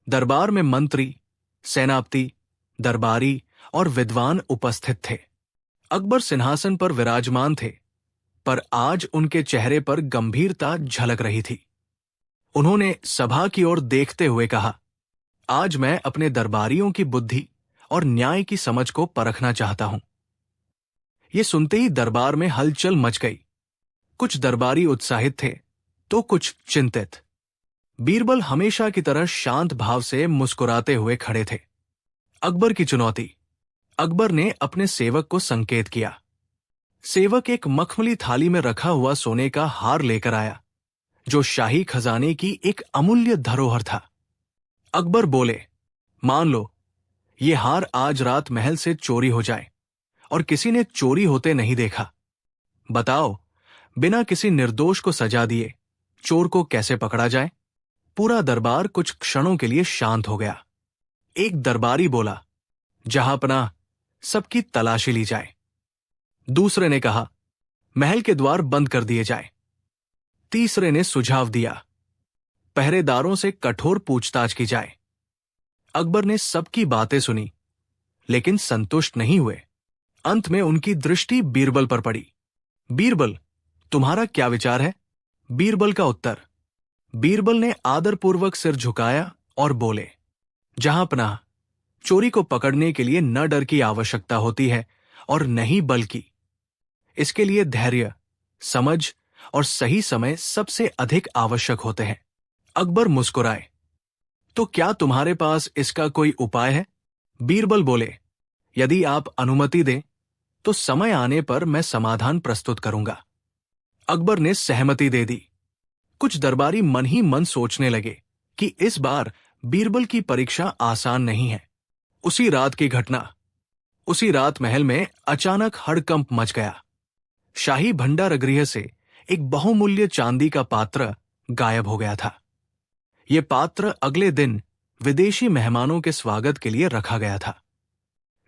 दरबार में मंत्री, सेनापति, दरबारी और विद्वान उपस्थित थे। अकबर सिंहासन पर विराजमान थे, पर आज उनके चेहरे पर गंभीरता झलक रही थी। उन्होंने सभा की ओर देखते हुए कहा, आज मैं अपने दरबारियों की बुद्धि और न्याय की समझ को परखना चाहता हूं। ये सुनते ही दरबार में हलचल मच गई। कुछ दरबारी उत्साहित थे तो कुछ चिंतित। बीरबल हमेशा की तरह शांत भाव से मुस्कुराते हुए खड़े थे। अकबर की चुनौती। अकबर ने अपने सेवक को संकेत किया। सेवक एक मखमली थाली में रखा हुआ सोने का हार लेकर आया, जो शाही खजाने की एक अमूल्य धरोहर था। अकबर बोले, मान लो ये हार आज रात महल से चोरी हो जाए और किसी ने चोरी होते नहीं देखा। बताओ, बिना किसी निर्दोष को सजा दिए चोर को कैसे पकड़ा जाए? पूरा दरबार कुछ क्षणों के लिए शांत हो गया। एक दरबारी बोला, जहांपनाह, सबकी तलाशी ली जाए। दूसरे ने कहा, महल के द्वार बंद कर दिए जाए। तीसरे ने सुझाव दिया, पहरेदारों से कठोर पूछताछ की जाए। अकबर ने सबकी बातें सुनी, लेकिन संतुष्ट नहीं हुए। अंत में उनकी दृष्टि बीरबल पर पड़ी। बीरबल, तुम्हारा क्या विचार है? बीरबल का उत्तर। बीरबल ने आदरपूर्वक सिर झुकाया और बोले, जहांपनाह, चोरी को पकड़ने के लिए न डर की आवश्यकता होती है और नहीं बल की। इसके लिए धैर्य, समझ और सही समय सबसे अधिक आवश्यक होते हैं। अकबर मुस्कुराए, तो क्या तुम्हारे पास इसका कोई उपाय है? बीरबल बोले, यदि आप अनुमति दें तो समय आने पर मैं समाधान प्रस्तुत करूंगा। अकबर ने सहमति दे दी। कुछ दरबारी मन ही मन सोचने लगे कि इस बार बीरबल की परीक्षा आसान नहीं है। उसी रात की घटना। उसी रात महल में अचानक हड़कंप मच गया। शाही भंडारगृह से एक बहुमूल्य चांदी का पात्र गायब हो गया था। ये पात्र अगले दिन विदेशी मेहमानों के स्वागत के लिए रखा गया था।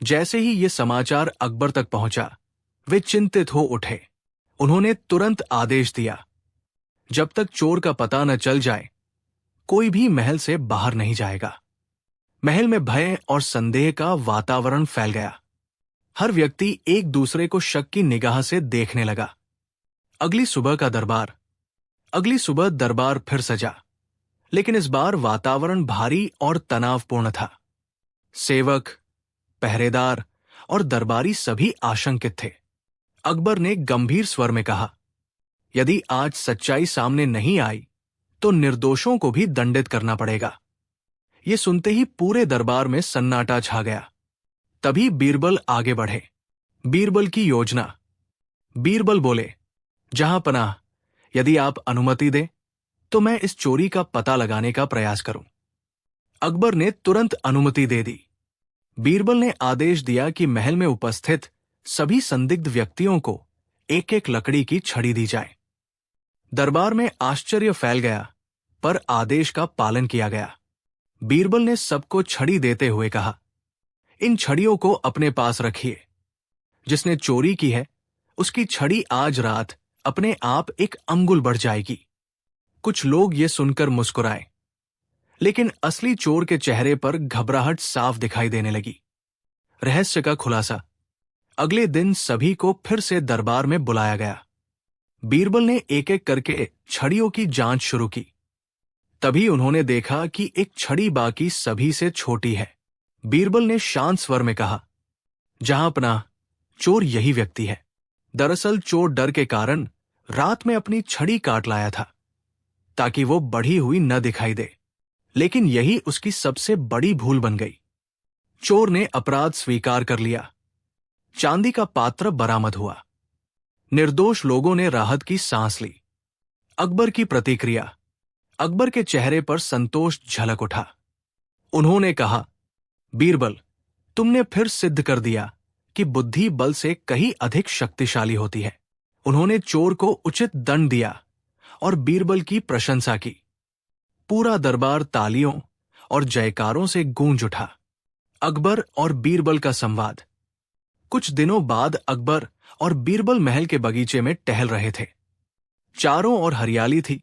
जैसे ही ये समाचार अकबर तक पहुंचा, वे चिंतित हो उठे। उन्होंने तुरंत आदेश दिया, जब तक चोर का पता न चल जाए, कोई भी महल से बाहर नहीं जाएगा। महल में भय और संदेह का वातावरण फैल गया। हर व्यक्ति एक दूसरे को शक की निगाह से देखने लगा। अगली सुबह दरबार फिर सजा, लेकिन इस बार वातावरण भारी और तनावपूर्ण था। सेवक, पहरेदार और दरबारी सभी आशंकित थे। अकबर ने गंभीर स्वर में कहा, यदि आज सच्चाई सामने नहीं आई तो निर्दोषों को भी दंडित करना पड़ेगा। ये सुनते ही पूरे दरबार में सन्नाटा छा गया। तभी बीरबल आगे बढ़े। बीरबल की योजना। बीरबल बोले, जहां पनाह, यदि आप अनुमति दें तो मैं इस चोरी का पता लगाने का प्रयास करूं। अकबर ने तुरंत अनुमति दे दी। बीरबल ने आदेश दिया कि महल में उपस्थित सभी संदिग्ध व्यक्तियों को एक एक लकड़ी की छड़ी दी जाए। दरबार में आश्चर्य फैल गया, पर आदेश का पालन किया गया। बीरबल ने सबको छड़ी देते हुए कहा, इन छड़ियों को अपने पास रखिए। जिसने चोरी की है, उसकी छड़ी आज रात अपने आप एक अंगुल बढ़ जाएगी। कुछ लोग ये सुनकर मुस्कुराए, लेकिन असली चोर के चेहरे पर घबराहट साफ दिखाई देने लगी। रहस्य का खुलासा। अगले दिन सभी को फिर से दरबार में बुलाया गया। बीरबल ने एक एक करके छड़ियों की जांच शुरू की। तभी उन्होंने देखा कि एक छड़ी बाकी सभी से छोटी है। बीरबल ने शांत स्वर में कहा, जहां पनाह, चोर यही व्यक्ति है। दरअसल चोर डर के कारण रात में अपनी छड़ी काट लाया था, ताकि वो बढ़ी हुई न दिखाई दे, लेकिन यही उसकी सबसे बड़ी भूल बन गई। चोर ने अपराध स्वीकार कर लिया। चांदी का पात्र बरामद हुआ। निर्दोष लोगों ने राहत की सांस ली। अकबर की प्रतिक्रिया। अकबर के चेहरे पर संतोष झलक उठा। उन्होंने कहा, बीरबल, तुमने फिर सिद्ध कर दिया कि बुद्धि बल से कहीं अधिक शक्तिशाली होती है। उन्होंने चोर को उचित दंड दिया और बीरबल की प्रशंसा की। पूरा दरबार तालियों और जयकारों से गूंज उठा। अकबर और बीरबल का संवाद। कुछ दिनों बाद अकबर और बीरबल महल के बगीचे में टहल रहे थे। चारों ओर हरियाली थी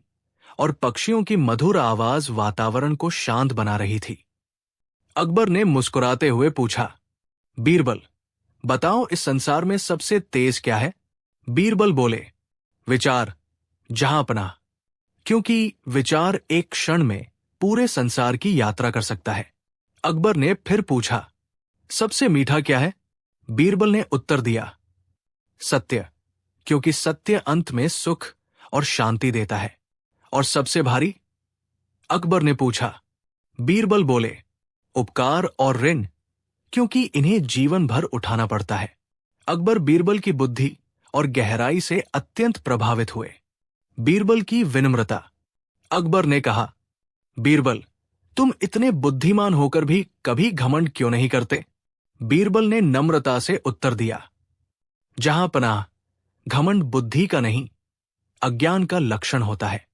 और पक्षियों की मधुर आवाज वातावरण को शांत बना रही थी। अकबर ने मुस्कुराते हुए पूछा, बीरबल, बताओ इस संसार में सबसे तेज क्या है? बीरबल बोले, विचार, जहां पनाह, क्योंकि विचार एक क्षण में पूरे संसार की यात्रा कर सकता है। अकबर ने फिर पूछा, सबसे मीठा क्या है? बीरबल ने उत्तर दिया, सत्य, क्योंकि सत्य अंत में सुख और शांति देता है। और सबसे भारी? अकबर ने पूछा। बीरबल बोले, उपकार और ऋण, क्योंकि इन्हें जीवन भर उठाना पड़ता है। अकबर बीरबल की बुद्धि और गहराई से अत्यंत प्रभावित हुए। बीरबल की विनम्रता। अकबर ने कहा, बीरबल, तुम इतने बुद्धिमान होकर भी कभी घमंड क्यों नहीं करते? बीरबल ने नम्रता से उत्तर दिया, जहां पनाह, घमंड बुद्धि का नहीं, अज्ञान का लक्षण होता है।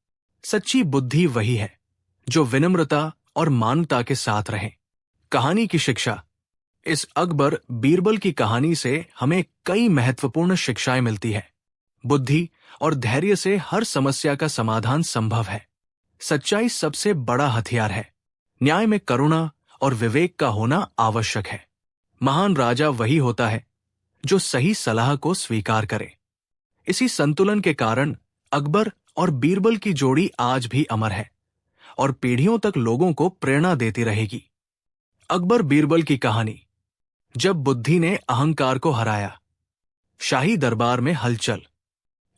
सच्ची बुद्धि वही है जो विनम्रता और मानवता के साथ रहे। कहानी की शिक्षा। इस अकबर बीरबल की कहानी से हमें कई महत्वपूर्ण शिक्षाएं मिलती है। बुद्धि और धैर्य से हर समस्या का समाधान संभव है। सच्चाई सबसे बड़ा हथियार है। न्याय में करुणा और विवेक का होना आवश्यक है। महान राजा वही होता है जो सही सलाह को स्वीकार करे। इसी संतुलन के कारण अकबर और बीरबल की जोड़ी आज भी अमर है और पीढ़ियों तक लोगों को प्रेरणा देती रहेगी। अकबर बीरबल की कहानी। जब बुद्धि ने अहंकार को हराया। शाही दरबार में हलचल।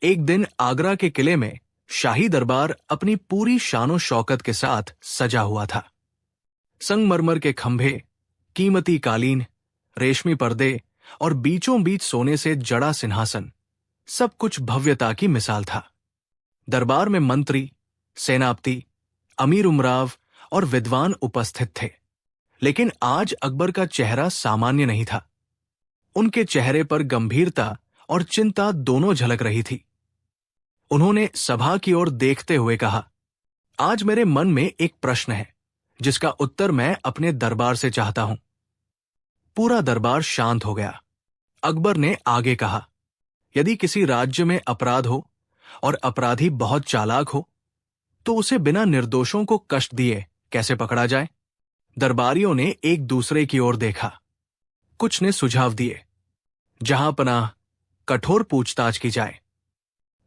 एक दिन आगरा के किले में शाही दरबार अपनी पूरी शानो शौकत के साथ सजा हुआ था। संगमरमर के खंभे, कीमती कालीन, रेशमी पर्दे और बीचों बीच सोने से जड़ा सिंहासन, सब कुछ भव्यता की मिसाल था। दरबार में मंत्री, सेनापति, अमीर उमराव और विद्वान उपस्थित थे। लेकिन आज अकबर का चेहरा सामान्य नहीं था। उनके चेहरे पर गंभीरता और चिंता दोनों झलक रही थी। उन्होंने सभा की ओर देखते हुए कहा, आज मेरे मन में एक प्रश्न है जिसका उत्तर मैं अपने दरबार से चाहता हूं। पूरा दरबार शांत हो गया। अकबर ने आगे कहा, यदि किसी राज्य में अपराध हो और अपराधी बहुत चालाक हो तो उसे बिना निर्दोषों को कष्ट दिए कैसे पकड़ा जाए? दरबारियों ने एक दूसरे की ओर देखा। कुछ ने सुझाव दिए, जहां पनाह कठोर पूछताछ की जाए,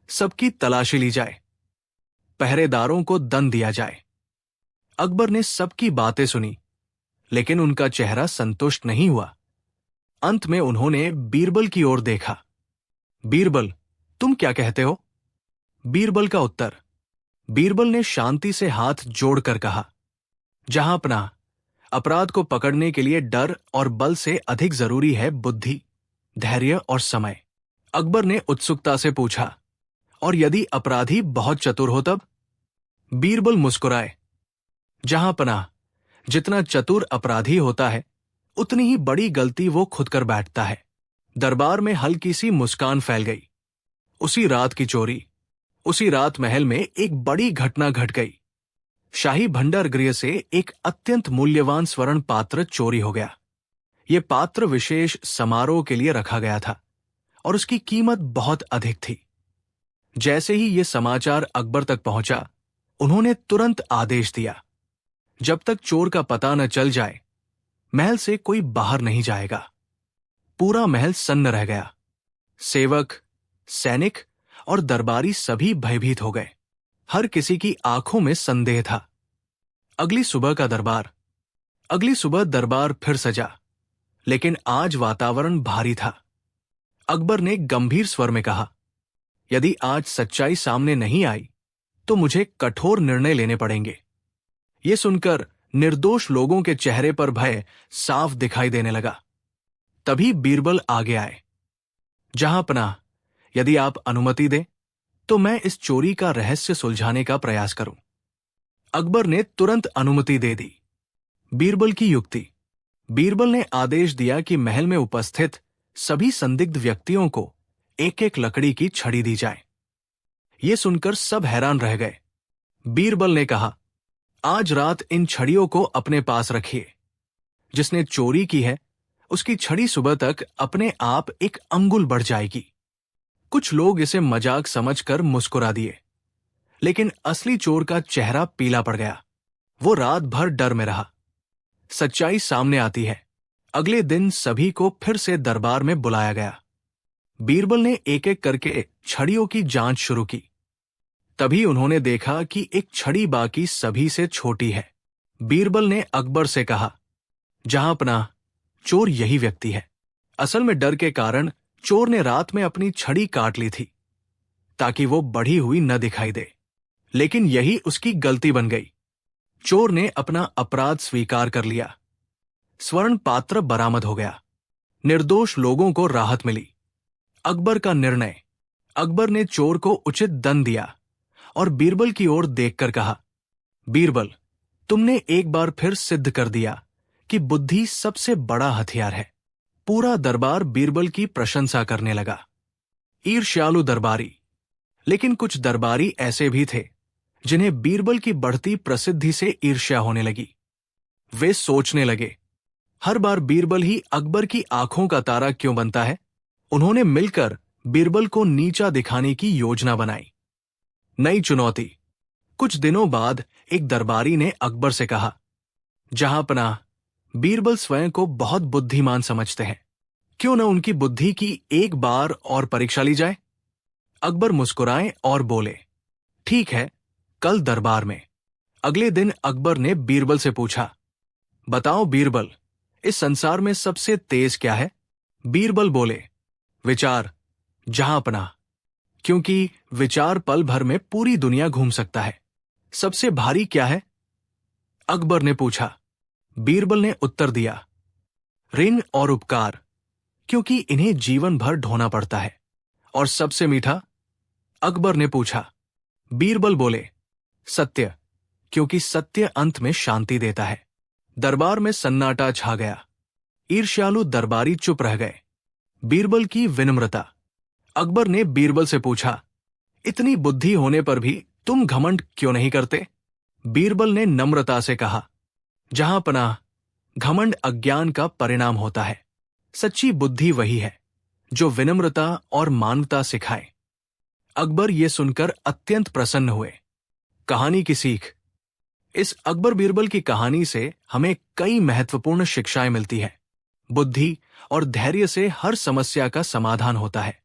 सबकी तलाशी ली जाए, पहरेदारों को दंड दिया जाए। अकबर ने सबकी बातें सुनी, लेकिन उनका चेहरा संतुष्ट नहीं हुआ। अंत में उन्होंने बीरबल की ओर देखा। बीरबल, तुम क्या कहते हो? बीरबल का उत्तर। बीरबल ने शांति से हाथ जोड़कर कहा, जहां पनाह अपराध को पकड़ने के लिए डर और बल से अधिक जरूरी है बुद्धि, धैर्य और समय। अकबर ने उत्सुकता से पूछा, और यदि अपराधी बहुत चतुर हो तब? बीरबल मुस्कुराए, जहां पनाह जितना चतुर अपराधी होता है उतनी ही बड़ी गलती वो खुद कर बैठता है। दरबार में हल्की सी मुस्कान फैल गई। उसी रात की चोरी। उसी रात महल में एक बड़ी घटना घट गई। शाही भंडार गृह से एक अत्यंत मूल्यवान स्वर्ण पात्र चोरी हो गया। यह पात्र विशेष समारोह के लिए रखा गया था और उसकी कीमत बहुत अधिक थी। जैसे ही यह समाचार अकबर तक पहुंचा, उन्होंने तुरंत आदेश दिया, जब तक चोर का पता न चल जाए महल से कोई बाहर नहीं जाएगा। पूरा महल सन्न रह गया। सेवक, सैनिक और दरबारी सभी भयभीत हो गए। हर किसी की आंखों में संदेह था। अगली सुबह दरबार फिर सजा, लेकिन आज वातावरण भारी था। अकबर ने गंभीर स्वर में कहा, यदि आज सच्चाई सामने नहीं आई तो मुझे कठोर निर्णय लेने पड़ेंगे। ये सुनकर निर्दोष लोगों के चेहरे पर भय साफ दिखाई देने लगा। तभी बीरबल आगे आए। जहां पनाह, यदि आप अनुमति दें तो मैं इस चोरी का रहस्य सुलझाने का प्रयास करूं। अकबर ने तुरंत अनुमति दे दी। बीरबल की युक्ति। बीरबल ने आदेश दिया कि महल में उपस्थित सभी संदिग्ध व्यक्तियों को एक एक लकड़ी की छड़ी दी जाए। यह सुनकर सब हैरान रह गए। बीरबल ने कहा, आज रात इन छड़ियों को अपने पास रखिए। जिसने चोरी की है उसकी छड़ी सुबह तक अपने आप एक अंगुल बढ़ जाएगी। कुछ लोग इसे मजाक समझकर मुस्कुरा दिए, लेकिन असली चोर का चेहरा पीला पड़ गया। वो रात भर डर में रहा। सच्चाई सामने आती है। अगले दिन सभी को फिर से दरबार में बुलाया गया। बीरबल ने एक एक करके छड़ियों की जांच शुरू की। तभी उन्होंने देखा कि एक छड़ी बाकी सभी से छोटी है। बीरबल ने अकबर से कहा, जहां पनाह, चोर यही व्यक्ति है। असल में डर के कारण चोर ने रात में अपनी छड़ी काट ली थी ताकि वो बढ़ी हुई न दिखाई दे, लेकिन यही उसकी गलती बन गई। चोर ने अपना अपराध स्वीकार कर लिया। स्वर्ण पात्र बरामद हो गया। निर्दोष लोगों को राहत मिली। अकबर का निर्णय। अकबर ने चोर को उचित दंड दिया और बीरबल की ओर देखकर कहा, बीरबल, तुमने एक बार फिर सिद्ध कर दिया कि बुद्धि सबसे बड़ा हथियार है। पूरा दरबार बीरबल की प्रशंसा करने लगा। ईर्ष्यालु दरबारी। लेकिन कुछ दरबारी ऐसे भी थे जिन्हें बीरबल की बढ़ती प्रसिद्धि से ईर्ष्या होने लगी। वे सोचने लगे, हर बार बीरबल ही अकबर की आंखों का तारा क्यों बनता है? उन्होंने मिलकर बीरबल को नीचा दिखाने की योजना बनाई। नई चुनौती। कुछ दिनों बाद एक दरबारी ने अकबर से कहा, जहां पनाह, बीरबल स्वयं को बहुत बुद्धिमान समझते हैं, क्यों न उनकी बुद्धि की एक बार और परीक्षा ली जाए? अकबर मुस्कुराए और बोले, ठीक है, कल दरबार में। अगले दिन अकबर ने बीरबल से पूछा, बताओ बीरबल, इस संसार में सबसे तेज क्या है? बीरबल बोले, विचार, जहां पनाह, क्योंकि विचार पल भर में पूरी दुनिया घूम सकता है। सबसे भारी क्या है? अकबर ने पूछा। बीरबल ने उत्तर दिया, ऋण और उपकार, क्योंकि इन्हें जीवन भर ढोना पड़ता है। और सबसे मीठा? अकबर ने पूछा। बीरबल बोले, सत्य, क्योंकि सत्य अंत में शांति देता है। दरबार में सन्नाटा छा गया। ईर्ष्यालु दरबारी चुप रह गए। बीरबल की विनम्रता। अकबर ने बीरबल से पूछा, इतनी बुद्धि होने पर भी तुम घमंड क्यों नहीं करते? बीरबल ने नम्रता से कहा, जहां पनाह, घमंड अज्ञान का परिणाम होता है। सच्ची बुद्धि वही है जो विनम्रता और मानवता सिखाए। अकबर ये सुनकर अत्यंत प्रसन्न हुए। कहानी की सीख। इस अकबर बीरबल की कहानी से हमें कई महत्वपूर्ण शिक्षाएं मिलती है। बुद्धि और धैर्य से हर समस्या का समाधान होता है।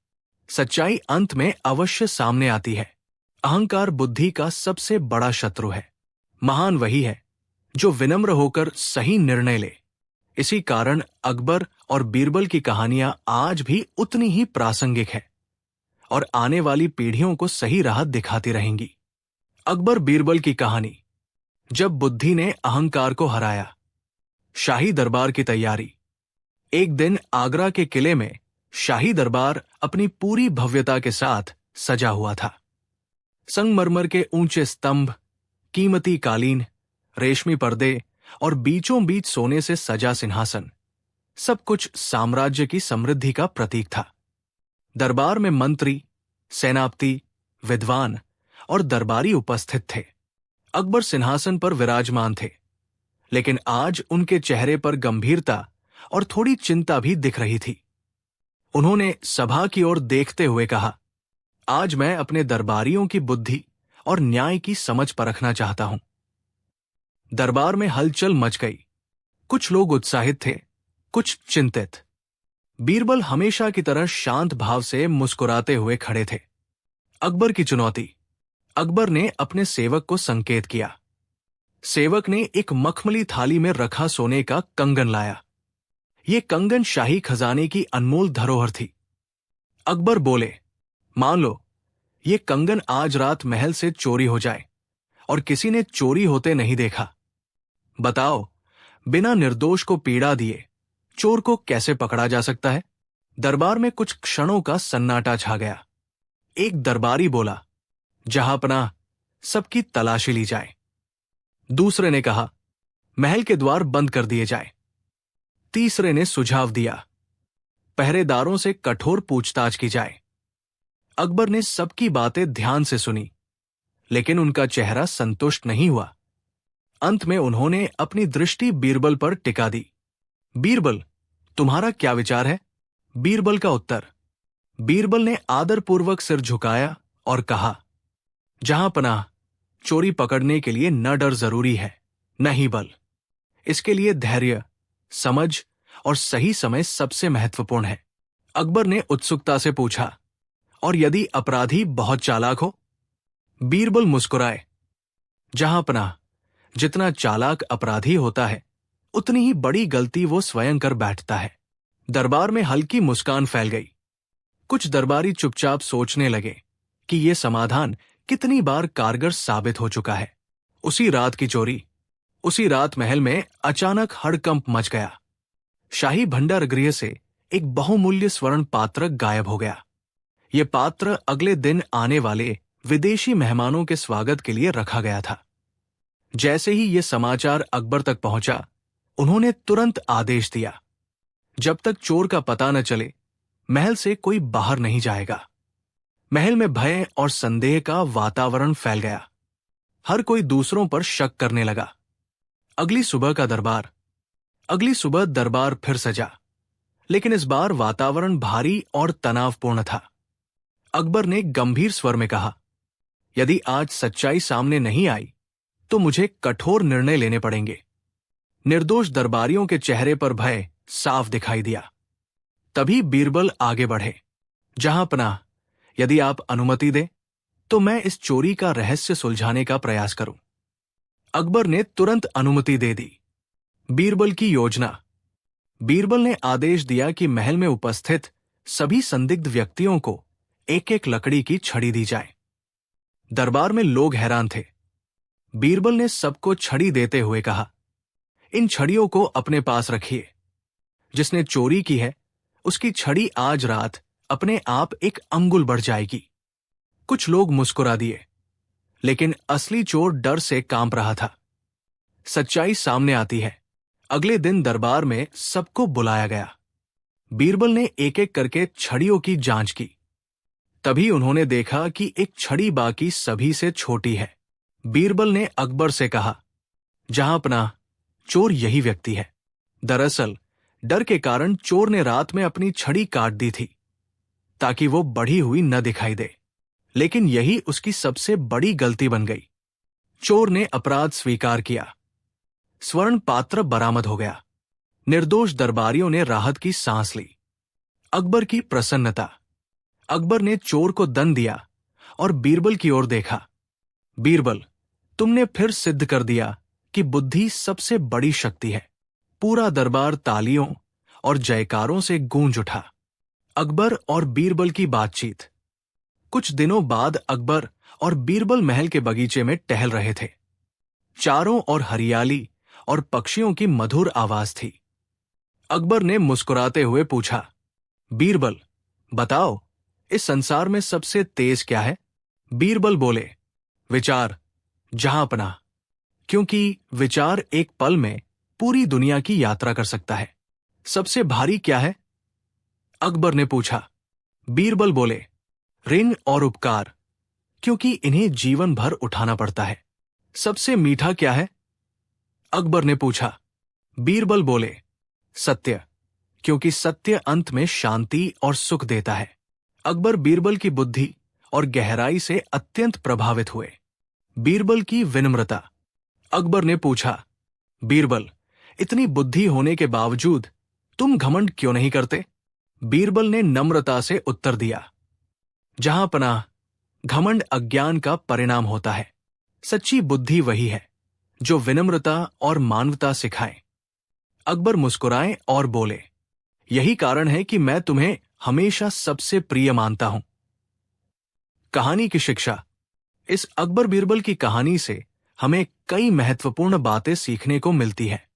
सच्चाई अंत में अवश्य सामने आती है। अहंकार बुद्धि का सबसे बड़ा शत्रु है। महान वही है जो विनम्र होकर सही निर्णय ले। इसी कारण अकबर और बीरबल की कहानियां आज भी उतनी ही प्रासंगिक है और आने वाली पीढ़ियों को सही राह दिखाती रहेंगी। अकबर बीरबल की कहानी। जब बुद्धि ने अहंकार को हराया। शाही दरबार की तैयारी। एक दिन आगरा के किले में शाही दरबार अपनी पूरी भव्यता के साथ सजा हुआ था। संगमरमर के ऊंचे स्तंभ, कीमती कालीन, रेशमी पर्दे और बीचों बीच सोने से सजा सिंहासन, सब कुछ साम्राज्य की समृद्धि का प्रतीक था। दरबार में मंत्री, सेनापति, विद्वान और दरबारी उपस्थित थे। अकबर सिंहासन पर विराजमान थे, लेकिन आज उनके चेहरे पर गंभीरता और थोड़ी चिंता भी दिख रही थी। उन्होंने सभा की ओर देखते हुए कहा, आज मैं अपने दरबारियों की बुद्धि और न्याय की समझ परखना चाहता हूं। दरबार में हलचल मच गई। कुछ लोग उत्साहित थे, कुछ चिंतित। बीरबल हमेशा की तरह शांत भाव से मुस्कुराते हुए खड़े थे। अकबर की चुनौती। अकबर ने अपने सेवक को संकेत किया। सेवक ने एक मखमली थाली में रखा सोने का कंगन लाया। ये कंगन शाही खजाने की अनमोल धरोहर थी। अकबर बोले, मान लो ये कंगन आज रात महल से चोरी हो जाए और किसी ने चोरी होते नहीं देखा। बताओ, बिना निर्दोष को पीड़ा दिए चोर को कैसे पकड़ा जा सकता है? दरबार में कुछ क्षणों का सन्नाटा छा गया। एक दरबारी बोला, जहांपनाह, सबकी तलाशी ली जाए। दूसरे ने कहा, महल के द्वार बंद कर दिए जाए। तीसरे ने सुझाव दिया, पहरेदारों से कठोर पूछताछ की जाए। अकबर ने सबकी बातें ध्यान से सुनी, लेकिन उनका चेहरा संतुष्ट नहीं हुआ। अंत में उन्होंने अपनी दृष्टि बीरबल पर टिका दी। बीरबल, तुम्हारा क्या विचार है? बीरबल का उत्तर। बीरबल ने आदरपूर्वक सिर झुकाया और कहा, जहांपनाह, चोरी पकड़ने के लिए न डर जरूरी है, न ही बल। इसके लिए धैर्य, समझ और सही समय सबसे महत्वपूर्ण है। अकबर ने उत्सुकता से पूछा, और यदि अपराधी बहुत चालाक हो? बीरबल मुस्कुराए, जहांपनाह, जितना चालाक अपराधी होता है, उतनी ही बड़ी गलती वो स्वयं कर बैठता है। दरबार में हल्की मुस्कान फैल गई। कुछ दरबारी चुपचाप सोचने लगे कि ये समाधान कितनी बार कारगर साबित हो चुका है। उसी रात की चोरी। उसी रात महल में अचानक हड़कंप मच गया। शाही भंडार गृह से एक बहुमूल्य स्वर्ण पात्र गायब हो गया। ये पात्र अगले दिन आने वाले विदेशी मेहमानों के स्वागत के लिए रखा गया था। जैसे ही ये समाचार अकबर तक पहुंचा, उन्होंने तुरंत आदेश दिया, जब तक चोर का पता न चले, महल से कोई बाहर नहीं जाएगा। महल में भय और संदेह का वातावरण फैल गया। हर कोई दूसरों पर शक करने लगा। अगली सुबह दरबार फिर सजा, लेकिन इस बार वातावरण भारी और तनावपूर्ण था। अकबर ने गंभीर स्वर में कहा, यदि आज सच्चाई सामने नहीं आई तो मुझे कठोर निर्णय लेने पड़ेंगे। निर्दोष दरबारियों के चेहरे पर भय साफ दिखाई दिया। तभी बीरबल आगे बढ़े, जहांपनाह, यदि आप अनुमति दें तो मैं इस चोरी का रहस्य सुलझाने का प्रयास करूं। अकबर ने तुरंत अनुमति दे दी। बीरबल की योजना। बीरबल ने आदेश दिया कि महल में उपस्थित सभी संदिग्ध व्यक्तियों को एक एक लकड़ी की छड़ी दी जाए। दरबार में लोग हैरान थे। बीरबल ने सबको छड़ी देते हुए कहा, इन छड़ियों को अपने पास रखिए। जिसने चोरी की है, उसकी छड़ी आज रात अपने आप एक अंगुल बढ़ जाएगी। कुछ लोग मुस्कुरा दिए, लेकिन असली चोर डर से कांप रहा था। सच्चाई सामने आती है। अगले दिन दरबार में सबको बुलाया गया। बीरबल ने एक एक करके छड़ियों की जांच की। तभी उन्होंने देखा कि एक छड़ी बाकी सभी से छोटी है। बीरबल ने अकबर से कहा, जहांपनाह, चोर यही व्यक्ति है। दरअसल डर के कारण चोर ने रात में अपनी छड़ी काट दी थी ताकि वो बढ़ी हुई न दिखाई दे, लेकिन यही उसकी सबसे बड़ी गलती बन गई। चोर ने अपराध स्वीकार किया। स्वर्ण पात्र बरामद हो गया। निर्दोष दरबारियों ने राहत की सांस ली। अकबर की प्रसन्नता। अकबर ने चोर को दंड दिया और बीरबल की ओर देखा। बीरबल, तुमने फिर सिद्ध कर दिया कि बुद्धि सबसे बड़ी शक्ति है। पूरा दरबार तालियों और जयकारों से गूंज उठा। अकबर और बीरबल की बातचीत। कुछ दिनों बाद अकबर और बीरबल महल के बगीचे में टहल रहे थे। चारों ओर हरियाली और पक्षियों की मधुर आवाज थी। अकबर ने मुस्कुराते हुए पूछा, बीरबल, बताओ, इस संसार में सबसे तेज क्या है? बीरबल बोले, विचार, जहांपनाह, क्योंकि विचार एक पल में पूरी दुनिया की यात्रा कर सकता है। सबसे भारी क्या है? अकबर ने पूछा। बीरबल बोले, ऋण और उपकार, क्योंकि इन्हें जीवन भर उठाना पड़ता है। सबसे मीठा क्या है? अकबर ने पूछा। बीरबल बोले, सत्य, क्योंकि सत्य अंत में शांति और सुख देता है। अकबर बीरबल की बुद्धि और गहराई से अत्यंत प्रभावित हुए। बीरबल की विनम्रता। अकबर ने पूछा, बीरबल, इतनी बुद्धि होने के बावजूद तुम घमंड क्यों नहीं करते? बीरबल ने नम्रता से उत्तर दिया, जहांपनाह, घमंड अज्ञान का परिणाम होता है। सच्ची बुद्धि वही है जो विनम्रता और मानवता सिखाए। अकबर मुस्कुराए और बोले, यही कारण है कि मैं तुम्हें हमेशा सबसे प्रिय मानता हूं। कहानी की शिक्षा। इस अकबर बीरबल की कहानी से हमें कई महत्वपूर्ण बातें सीखने को मिलती हैं।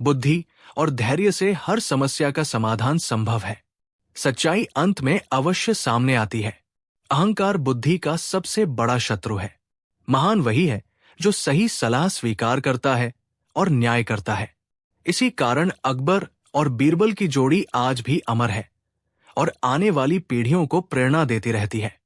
बुद्धि और धैर्य से हर समस्या का समाधान संभव है। सच्चाई अंत में अवश्य सामने आती है। अहंकार बुद्धि का सबसे बड़ा शत्रु है। महान वही है जो सही सलाह स्वीकार करता है और न्याय करता है। इसी कारण अकबर और बीरबल की जोड़ी आज भी अमर है और आने वाली पीढ़ियों को प्रेरणा देती रहती है।